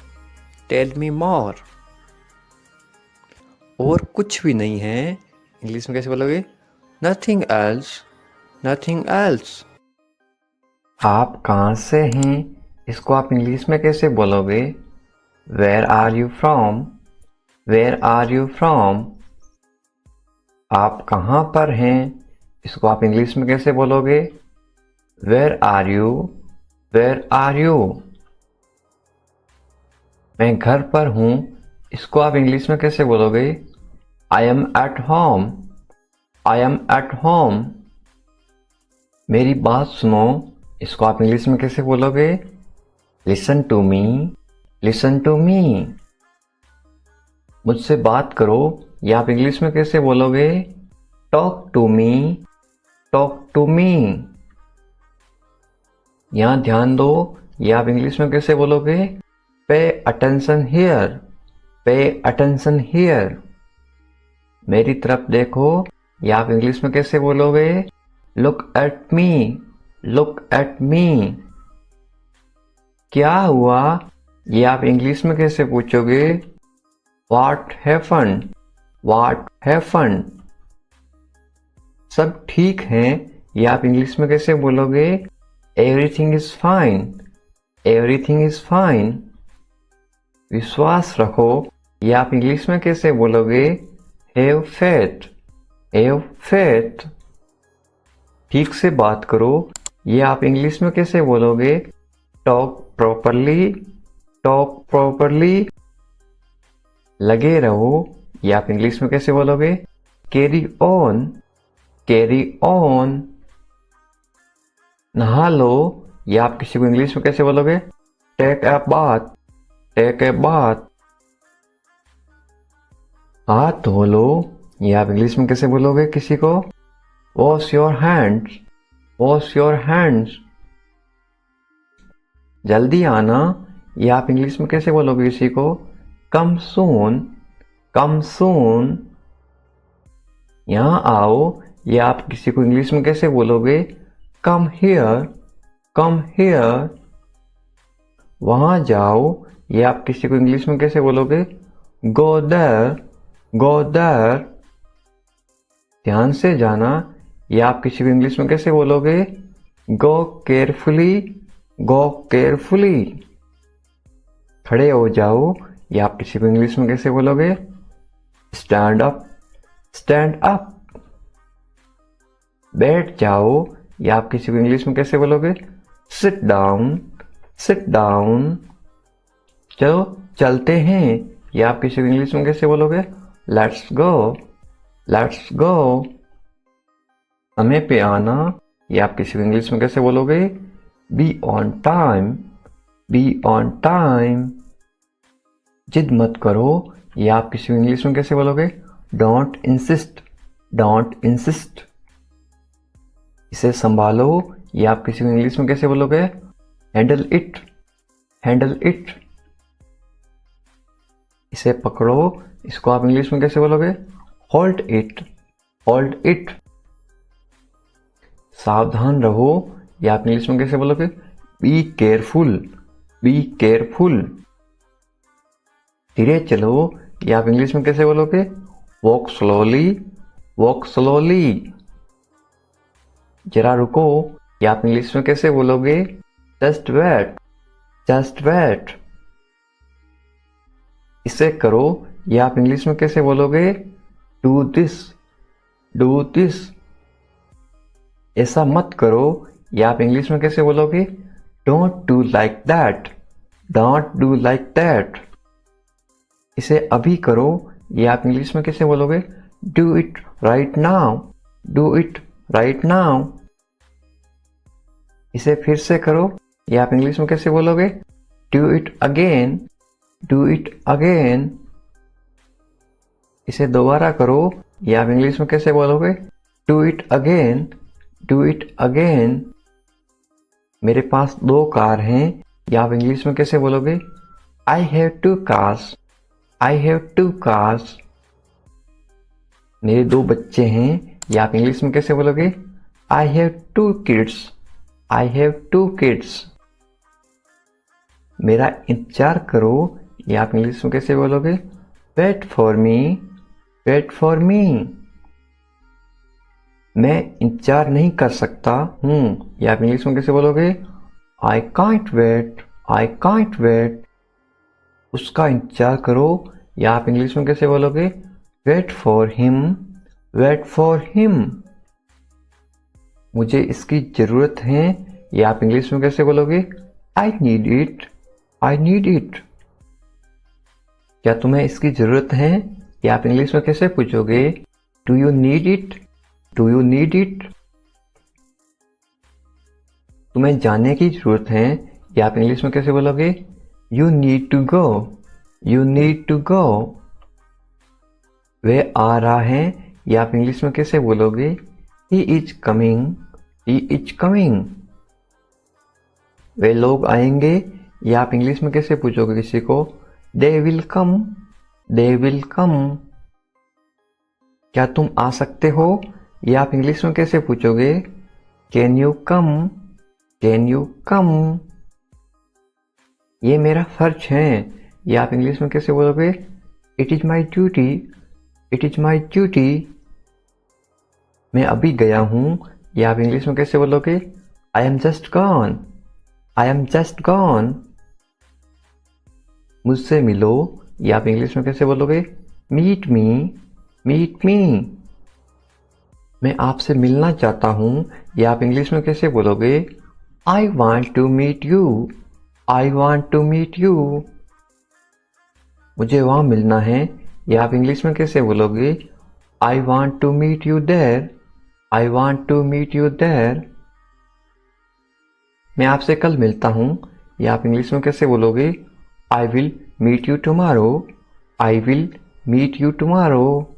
Tell me more. और कुछ भी नहीं है इंग्लिश में कैसे बोलोगे? Nothing else. Nothing else. आप कहाँ से हैं इसको आप इंग्लिश में कैसे बोलोगे? Where are you from? Where are you from? आप कहाँ पर हैं इसको आप इंग्लिश में कैसे बोलोगे? Where are you? Where are you? मैं घर पर हूँ इसको आप इंग्लिश में कैसे बोलोगे? I am at home. I am at home. मेरी बात सुनो इसको आप इंग्लिश में कैसे बोलोगे? Listen to me. Listen to me. मुझसे बात करो ये आप इंग्लिश में कैसे बोलोगे? Talk to me. Talk to me. यहाँ ध्यान दो ये आप इंग्लिश में कैसे बोलोगे? Pay attention here. Pay attention here. मेरी तरफ देखो ये आप इंग्लिश में कैसे बोलोगे? Look at me. Look at me. क्या हुआ ये आप इंग्लिश में कैसे पूछोगे? What happened? What happened? सब ठीक है ये आप इंग्लिश में कैसे बोलोगे? Everything is fine. Everything is fine. विश्वास रखो ये आप इंग्लिश में कैसे बोलोगे? Have faith. Have faith. ठीक से बात करो ये आप इंग्लिश में कैसे बोलोगे? Talk properly. Talk properly. लगे रहो ये आप इंग्लिश में कैसे बोलोगे? Carry on. Carry on. नहा लो ये आप किसी को इंग्लिश में कैसे बोलोगे? Take a bath. Take a bath. हाथ धो लो ये आप इंग्लिश में कैसे बोलोगे किसी को? Wash your hands. Wash your hands. जल्दी आना ये आप इंग्लिश में कैसे बोलोगे किसी को? कम सून। कम सून। यहाँ आओ ये आप किसी को इंग्लिश में कैसे बोलोगे? Come here. Come here. वहाँ जाओ ये आप किसी को इंग्लिश में कैसे बोलोगे? Go there. Go there. ध्यान से जाना ये आप किसी को इंग्लिश में कैसे बोलोगे? गो केयरफुली। गो केयरफुली। खड़े हो जाओ ये आप किसी को इंग्लिश में कैसे बोलोगे? Stand up. Stand up. बैठ जाओ ये आप किसी को इंग्लिश में कैसे बोलोगे? Sit down. Sit down. चलो चलते हैं ये आप किसी को इंग्लिश में कैसे बोलोगे? Let's go. Let's go. समय पे आना ये आप किसी को इंग्लिश में कैसे बोलोगे? Be on time. Be on time. जिद मत करो ये आप किसी को इंग्लिश में कैसे बोलोगे? Don't insist. Don't insist. इसे संभालो ये आप किसी को इंग्लिश में कैसे बोलोगे? Handle it. Handle it. इसे पकड़ो इसको आप इंग्लिश में कैसे बोलोगे? Hold it. Hold it. सावधान रहो ये आप इंग्लिश में कैसे बोलोगे? Be careful. Be careful. धीरे चलो, ये आप इंग्लिश में कैसे बोलोगे? Walk slowly, walk slowly. जरा रुको, ये आप इंग्लिश में कैसे बोलोगे? Just wait, just wait. इसे करो, ये आप इंग्लिश में कैसे बोलोगे? Do this, do this. ऐसा मत करो, ये आप इंग्लिश में कैसे बोलोगे? Don't do like that, don't do like that. इसे अभी करो, ये आप इंग्लिश में कैसे बोलोगे? Do it right now, do it right now. इसे फिर से करो, ये आप इंग्लिश में कैसे बोलोगे? Do it again, do it again. इसे दोबारा करो, ये आप इंग्लिश में कैसे बोलोगे? Do it again, do it again. मेरे पास 2 कार हैं, ये आप इंग्लिश में कैसे बोलोगे? I have 2 cars, I have 2 cars. मेरे 2 बच्चे हैं, ये आप इंग्लिश में कैसे बोलोगे? I have 2 kids, I have 2 kids. मेरा इंतजार करो, ये आप इंग्लिश में कैसे बोलोगे? Wait for me, wait for me. मैं इंतजार नहीं कर सकता हूँ, ये आप इंग्लिश में कैसे बोलोगे? I can't wait, I can't wait. उसका इंतजार करो, या आप इंग्लिश में कैसे बोलोगे? Wait for him, wait for him. मुझे इसकी जरूरत है, या आप इंग्लिश में कैसे बोलोगे? I need it, I need it. क्या तुम्हें इसकी जरूरत है, या आप इंग्लिश में कैसे पूछोगे? Do you need it, do you need it. तुम्हें जाने की जरूरत है, या आप इंग्लिश में कैसे बोलोगे? You need to go, you need to go. वह आ रहा है, या आप इंग्लिश में कैसे बोलोगे? He is coming, he is coming. वे लोग आएंगे, या आप इंग्लिश में कैसे पूछोगे किसी को? They will come, they will come. क्या तुम आ सकते हो, या आप इंग्लिश में कैसे पूछोगे? Can you come, can you कम। ये मेरा फर्ज है, या आप इंग्लिश में कैसे बोलोगे? It is my duty, it is my duty. मैं अभी गया हूं, या आप इंग्लिश में कैसे बोलोगे? I am just gone, I am just gone. मुझसे मिलो, या आप इंग्लिश में कैसे बोलोगे? Meet me, meet me. मैं आपसे मिलना चाहता हूं, या आप इंग्लिश में कैसे बोलोगे? I want to meet you, I want to meet you. मुझे वहां मिलना है, या आप इंग्लिश में कैसे बोलोगे? I want to meet you there, I want to meet you there. मैं आपसे कल मिलता हूं, या आप इंग्लिश में कैसे बोलोगे? I will meet you tomorrow, I will meet you tomorrow.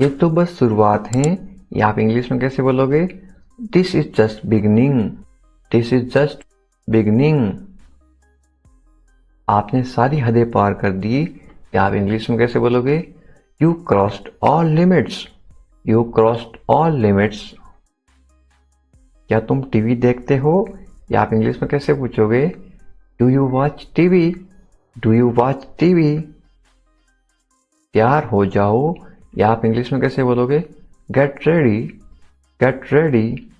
ये तो बस शुरुआत है, या आप इंग्लिश में कैसे बोलोगे? This is just beginning, this is just beginning. आपने सारी हदें पार कर दी, या आप इंग्लिश में कैसे बोलोगे? You crossed all limits, you crossed all limits. क्या तुम टीवी देखते हो, या आप इंग्लिश में कैसे पूछोगे? Do you watch TV, do you watch TV. तैयार हो जाओ, या आप इंग्लिश में कैसे बोलोगे? Get ready, get ready.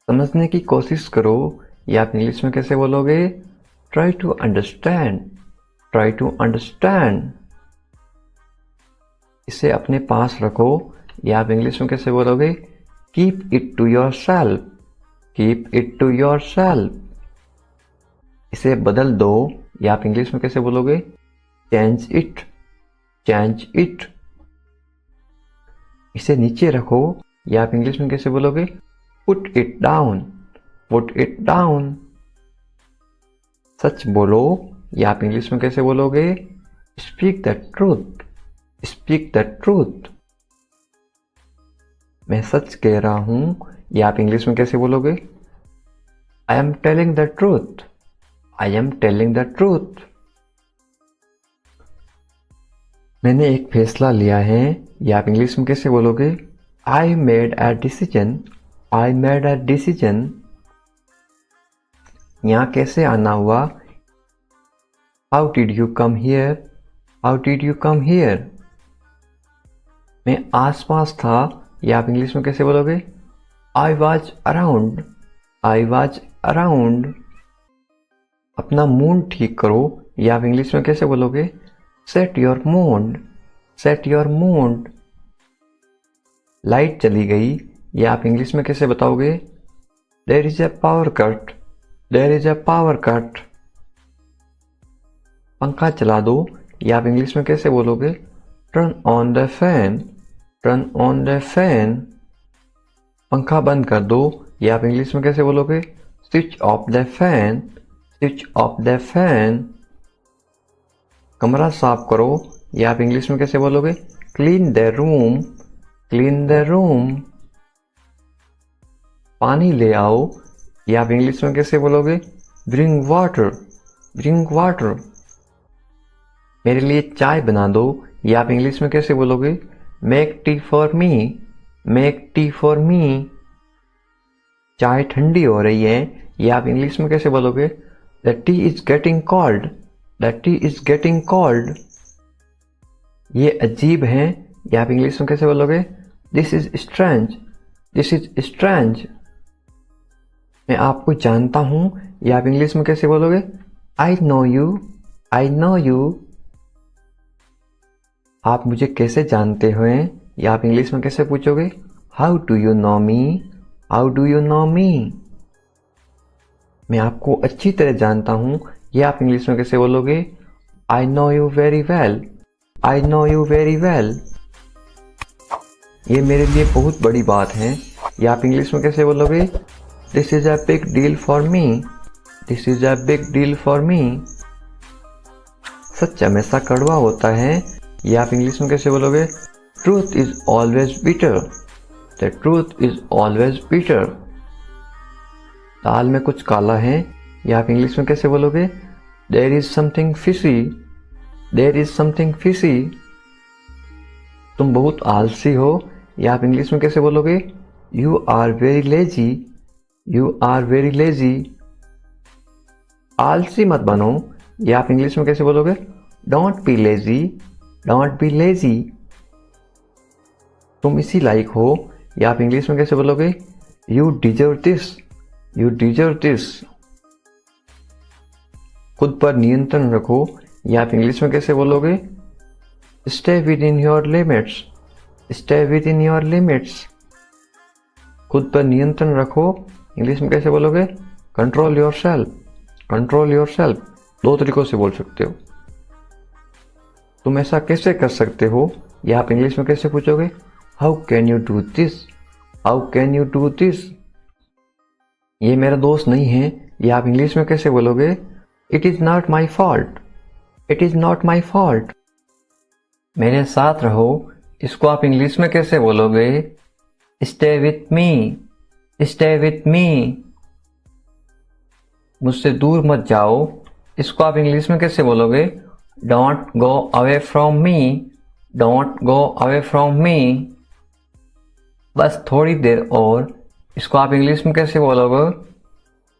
समझने की कोशिश करो, या आप इंग्लिश में कैसे बोलोगे? Try to understand, try to understand. इसे अपने पास रखो, या आप इंग्लिश में कैसे बोलोगे? Keep it to yourself, keep it to yourself. इसे बदल दो, या आप इंग्लिश में कैसे बोलोगे? Change it, change it. इसे नीचे रखो, या आप इंग्लिश में कैसे बोलोगे? Put it down, put it down. सच बोलो, या आप इंग्लिश में कैसे बोलोगे? Speak the truth, speak the truth. मैं सच कह रहा हूं, या आप इंग्लिश में कैसे बोलोगे? I am telling the truth, I am telling the truth. मैंने एक फैसला लिया है, या आप इंग्लिश में कैसे बोलोगे? I made a decision, I made a decision. यहाँ कैसे आना हुआ? How did you come here? How did you come here? मैं आसपास था, या आप इंग्लिश में कैसे बोलोगे? I was around. I was around. अपना मूड ठीक करो, या आप इंग्लिश में कैसे बोलोगे? Set your mood. Set your mood. Light चली गई, या आप इंग्लिश में कैसे बताओगे? There is a power cut. There is a power cut. पंखा चला दो, या आप इंग्लिश में कैसे बोलोगे? Turn on the fan. Turn on the fan. पंखा बंद कर दो, या आप इंग्लिश में कैसे बोलोगे? Switch off the fan. Switch off the fan. कमरा साफ करो, या आप इंग्लिश में कैसे बोलोगे? Clean the room. Clean the room. पानी ले आओ, या आप इंग्लिश में कैसे बोलोगे? Bring water. Bring water. मेरे लिए चाय बना दो, या आप इंग्लिश में कैसे बोलोगे? Make tea for me. Make tea for me. चाय ठंडी हो रही है, या आप इंग्लिश में कैसे बोलोगे? The T is getting cold. The T is getting cold. ये अजीब है, या आप इंग्लिश में कैसे बोलोगे? This is strange. This is strange. मैं आपको जानता हूं, या आप इंग्लिश में कैसे बोलोगे? I know you. I know you. आप मुझे कैसे जानते हो, या आप इंग्लिश में कैसे पूछोगे? How do you know me? How do you know me? मैं आपको अच्छी तरह जानता हूं, या आप इंग्लिश में कैसे बोलोगे? I know you very well. I know you very well. ये मेरे लिए बहुत बड़ी बात है, या आप इंग्लिश में कैसे बोलोगे? This is a big deal for me. This is a big deal for me. सच हमेशा कड़वा होता है, या आप इंग्लिश में कैसे बोलोगे? Truth is always bitter. The truth is always bitter. दाल में कुछ काला है, या आप इंग्लिश में कैसे बोलोगे? There is something fishy. There is something fishy. तुम बहुत आलसी हो, या आप इंग्लिश में कैसे बोलोगे? You are very lazy. You are very lazy. आलसी मत बनो, या आप इंग्लिश में कैसे बोलोगे? Don't be lazy. Don't be lazy. तुम इसी लायक हो, या आप इंग्लिश में कैसे बोलोगे? You deserve this. You deserve this. खुद पर नियंत्रण रखो, या आप इंग्लिश में कैसे बोलोगे? Stay with in your limits. Stay with in your limits. खुद पर नियंत्रण रखो, इंग्लिश में कैसे बोलोगे? Control your self. Control your self. दो तरीकों से बोल सकते हो। तुम ऐसा कैसे कर सकते हो, या आप इंग्लिश में कैसे पूछोगे? How can you do this? How can you do this? ये मेरा दोस्त नहीं है, या आप इंग्लिश में कैसे बोलोगे? It is not my fault. It is not my fault. मेरे साथ रहो, इसको आप इंग्लिश में कैसे बोलोगे? Stay with me. Stay with me. मुझसे दूर मत जाओ, इसको आप इंग्लिश में कैसे बोलोगे? Don't go away from me. Don't go away from me. बस थोड़ी देर और, इसको आप इंग्लिश में कैसे बोलोगे?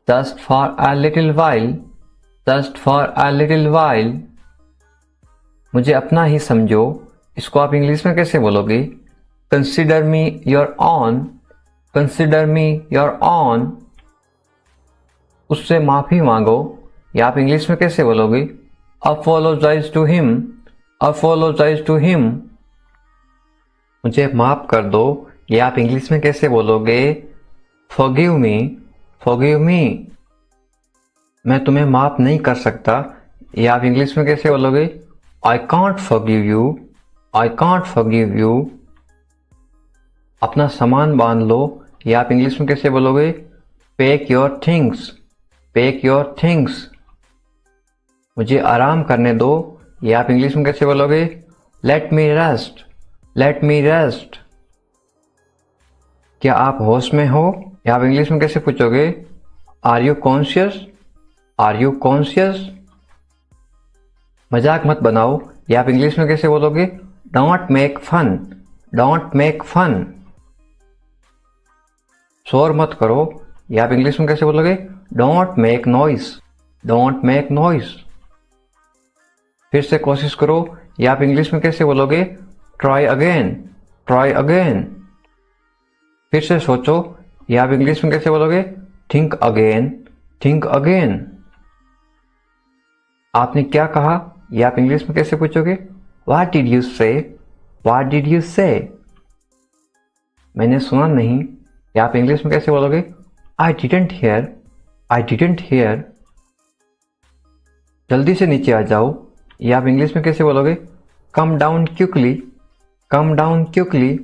Just for a little while. Just for a little while. मुझे अपना ही समझो, इसको आप इंग्लिश में कैसे बोलोगे? Consider me your own. Consider me your own. उससे माफी मांगो, या आप इंग्लिश में कैसे बोलोगे? Apologise to him. Apologise to him. मुझे माफ कर दो, या आप इंग्लिश में कैसे बोलोगे? Forgive me. Forgive me. मैं तुम्हें माफ नहीं कर सकता, या आप इंग्लिश में कैसे बोलोगे? I can't forgive you. I can't forgive you. अपना सामान बांध लो, या आप इंग्लिश में कैसे बोलोगे? Pack your things. Pack your things. मुझे आराम करने दो, या आप इंग्लिश में कैसे बोलोगे? लेट मी रेस्ट। Let me rest. क्या आप होश में हो, या आप इंग्लिश में कैसे पूछोगे? Are you conscious? Are you conscious? मजाक मत बनाओ, या आप इंग्लिश में कैसे बोलोगे? Don't make fun. Don't make fun. शोर मत करो, या आप इंग्लिश में कैसे बोलोगे? Don't make noise, don't make noise. फिर से कोशिश करो, ये आप इंग्लिश में कैसे बोलोगे? Try again, try again. फिर से सोचो, ये आप इंग्लिश में कैसे बोलोगे? Think again, think again. आपने क्या कहा, ये आप इंग्लिश में कैसे पूछोगे? व्हाट डिड यू से, व्हाट डिड यू से। मैंने सुना नहीं, ये आप इंग्लिश में कैसे बोलोगे? I didn't here, I didn't here. जल्दी से नीचे आ जाओ, ये आप इंग्लिश में कैसे बोलोगे? Come down quickly, come down quickly.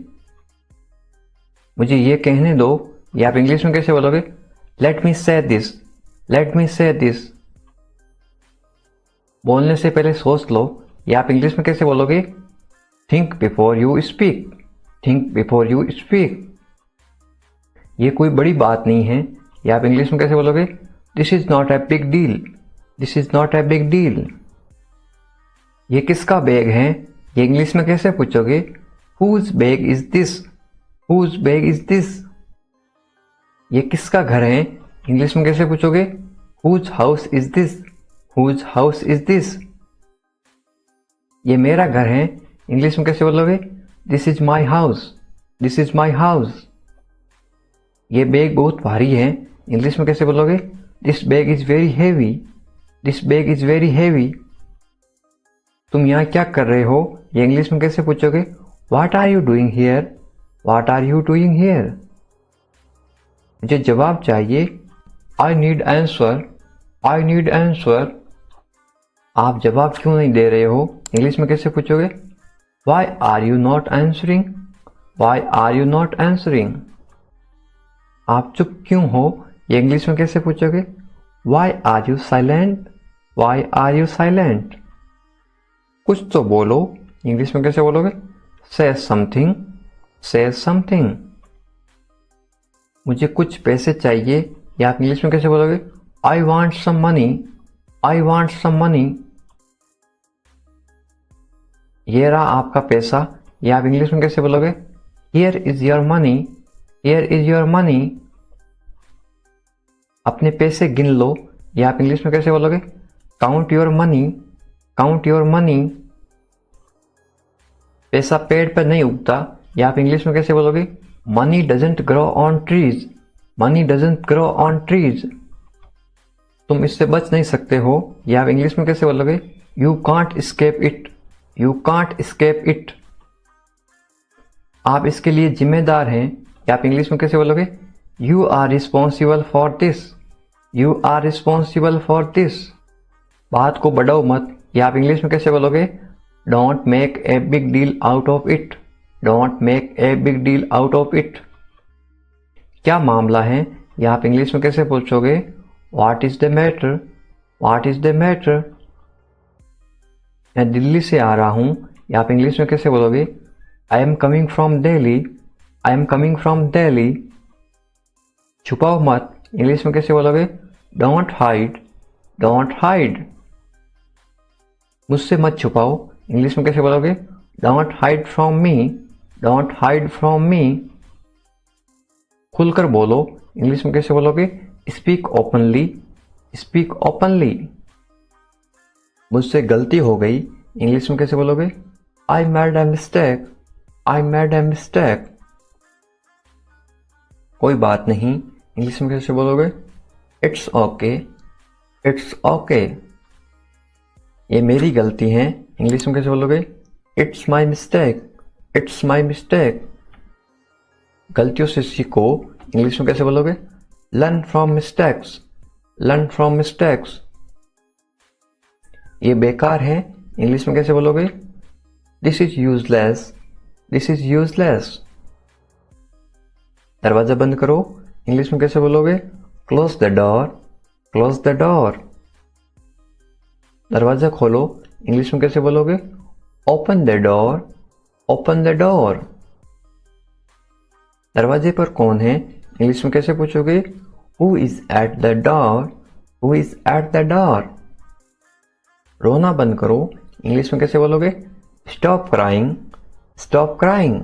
मुझे ये कहने दो, ये आप इंग्लिश में कैसे बोलोगे? लेट मी से दिस, लेट मी से दिस। बोलने से पहले सोच लो, ये आप इंग्लिश में कैसे बोलोगे? Think before you speak, think before you speak. ये कोई बड़ी बात नहीं है, ये आप इंग्लिश में कैसे बोलोगे? This is not a big deal, this is not a big deal. ये किसका बैग है, ये इंग्लिश में कैसे पूछोगे? Whose bag is this, whose bag is this. ये किसका घर है, इंग्लिश में कैसे पूछोगे? Whose house is this, whose house is this. ये मेरा घर है, इंग्लिश में कैसे बोलोगे? This is my house, this is my house. ये बैग बहुत भारी है, इंग्लिश में कैसे बोलोगे? This bag is very heavy, this bag is very heavy. तुम यहाँ क्या कर रहे हो, ये इंग्लिश में कैसे पूछोगे? What are you doing here, what are you doing here. मुझे जवाब चाहिए, I need answer, I need answer. आप जवाब क्यों नहीं दे रहे हो, इंग्लिश में कैसे पूछोगे? Why are you not answering, why are you not answering. आप चुप क्यों हो, ये इंग्लिश में कैसे पूछोगे? Why are you silent, why are you silent. कुछ तो बोलो, इंग्लिश में कैसे बोलोगे? से समथिंग, से समथिंग। मुझे कुछ पैसे चाहिए, या आप इंग्लिश में कैसे बोलोगे? I want some money, I want some money. ये रहा आपका पैसा, या आप इंग्लिश में कैसे बोलोगे? Here is your money, here is your money. अपने पैसे गिन लो, या आप इंग्लिश में कैसे बोलोगे? Count your money, count your money. पैसा पेड़ पर नहीं उगता, या आप इंग्लिश में कैसे बोलोगे? Money doesn't grow on trees, money doesn't grow on trees. तुम इससे बच नहीं सकते हो, या आप इंग्लिश में कैसे बोलोगे? You can't escape it, you can't escape it. आप इसके लिए जिम्मेदार हैं, या आप इंग्लिश में कैसे बोलोगे? You are responsible for this, you are responsible for this. बात को बढ़ाओ मत, या आप इंग्लिश में कैसे बोलोगे? Don't make a big deal out of it, don't make a big deal out of it. क्या मामला है, या आप इंग्लिश में कैसे पूछोगे? What is the matter, what is the matter. मैं दिल्ली से आ रहा हूं, या आप इंग्लिश में कैसे बोलोगे? I am coming from Delhi, I am coming from Delhi. छुपाओ मत, इंग्लिश में कैसे बोलोगे? Don't hide, don't hide. मुझसे मत छुपाओ, इंग्लिश में कैसे बोलोगे? Don't hide from me, don't hide from me. खुलकर बोलो, इंग्लिश में कैसे बोलोगे? Speak openly, speak openly. मुझसे गलती हो गई, इंग्लिश में कैसे बोलोगे? I made a mistake, I made a mistake. कोई बात नहीं, इंग्लिश में कैसे बोलोगे? It's okay, it's okay. ये मेरी गलती है, इंग्लिश में कैसे बोलोगे? It's my mistake, it's my mistake. गलतियों से सीखो, इंग्लिश में कैसे बोलोगे? Learn from mistakes, learn from mistakes. ये बेकार है, इंग्लिश में कैसे बोलोगे? This is useless, this is useless. दरवाजा बंद करो, इंग्लिश में कैसे बोलोगे? Close the door, close the door. दरवाजा खोलो, इंग्लिश में कैसे बोलोगे? Open the door, open the door. दरवाजे पर कौन है, इंग्लिश में कैसे पूछोगे? Who is at the door, who is at the door. रोना बंद करो, इंग्लिश में कैसे बोलोगे? Stop crying, stop crying.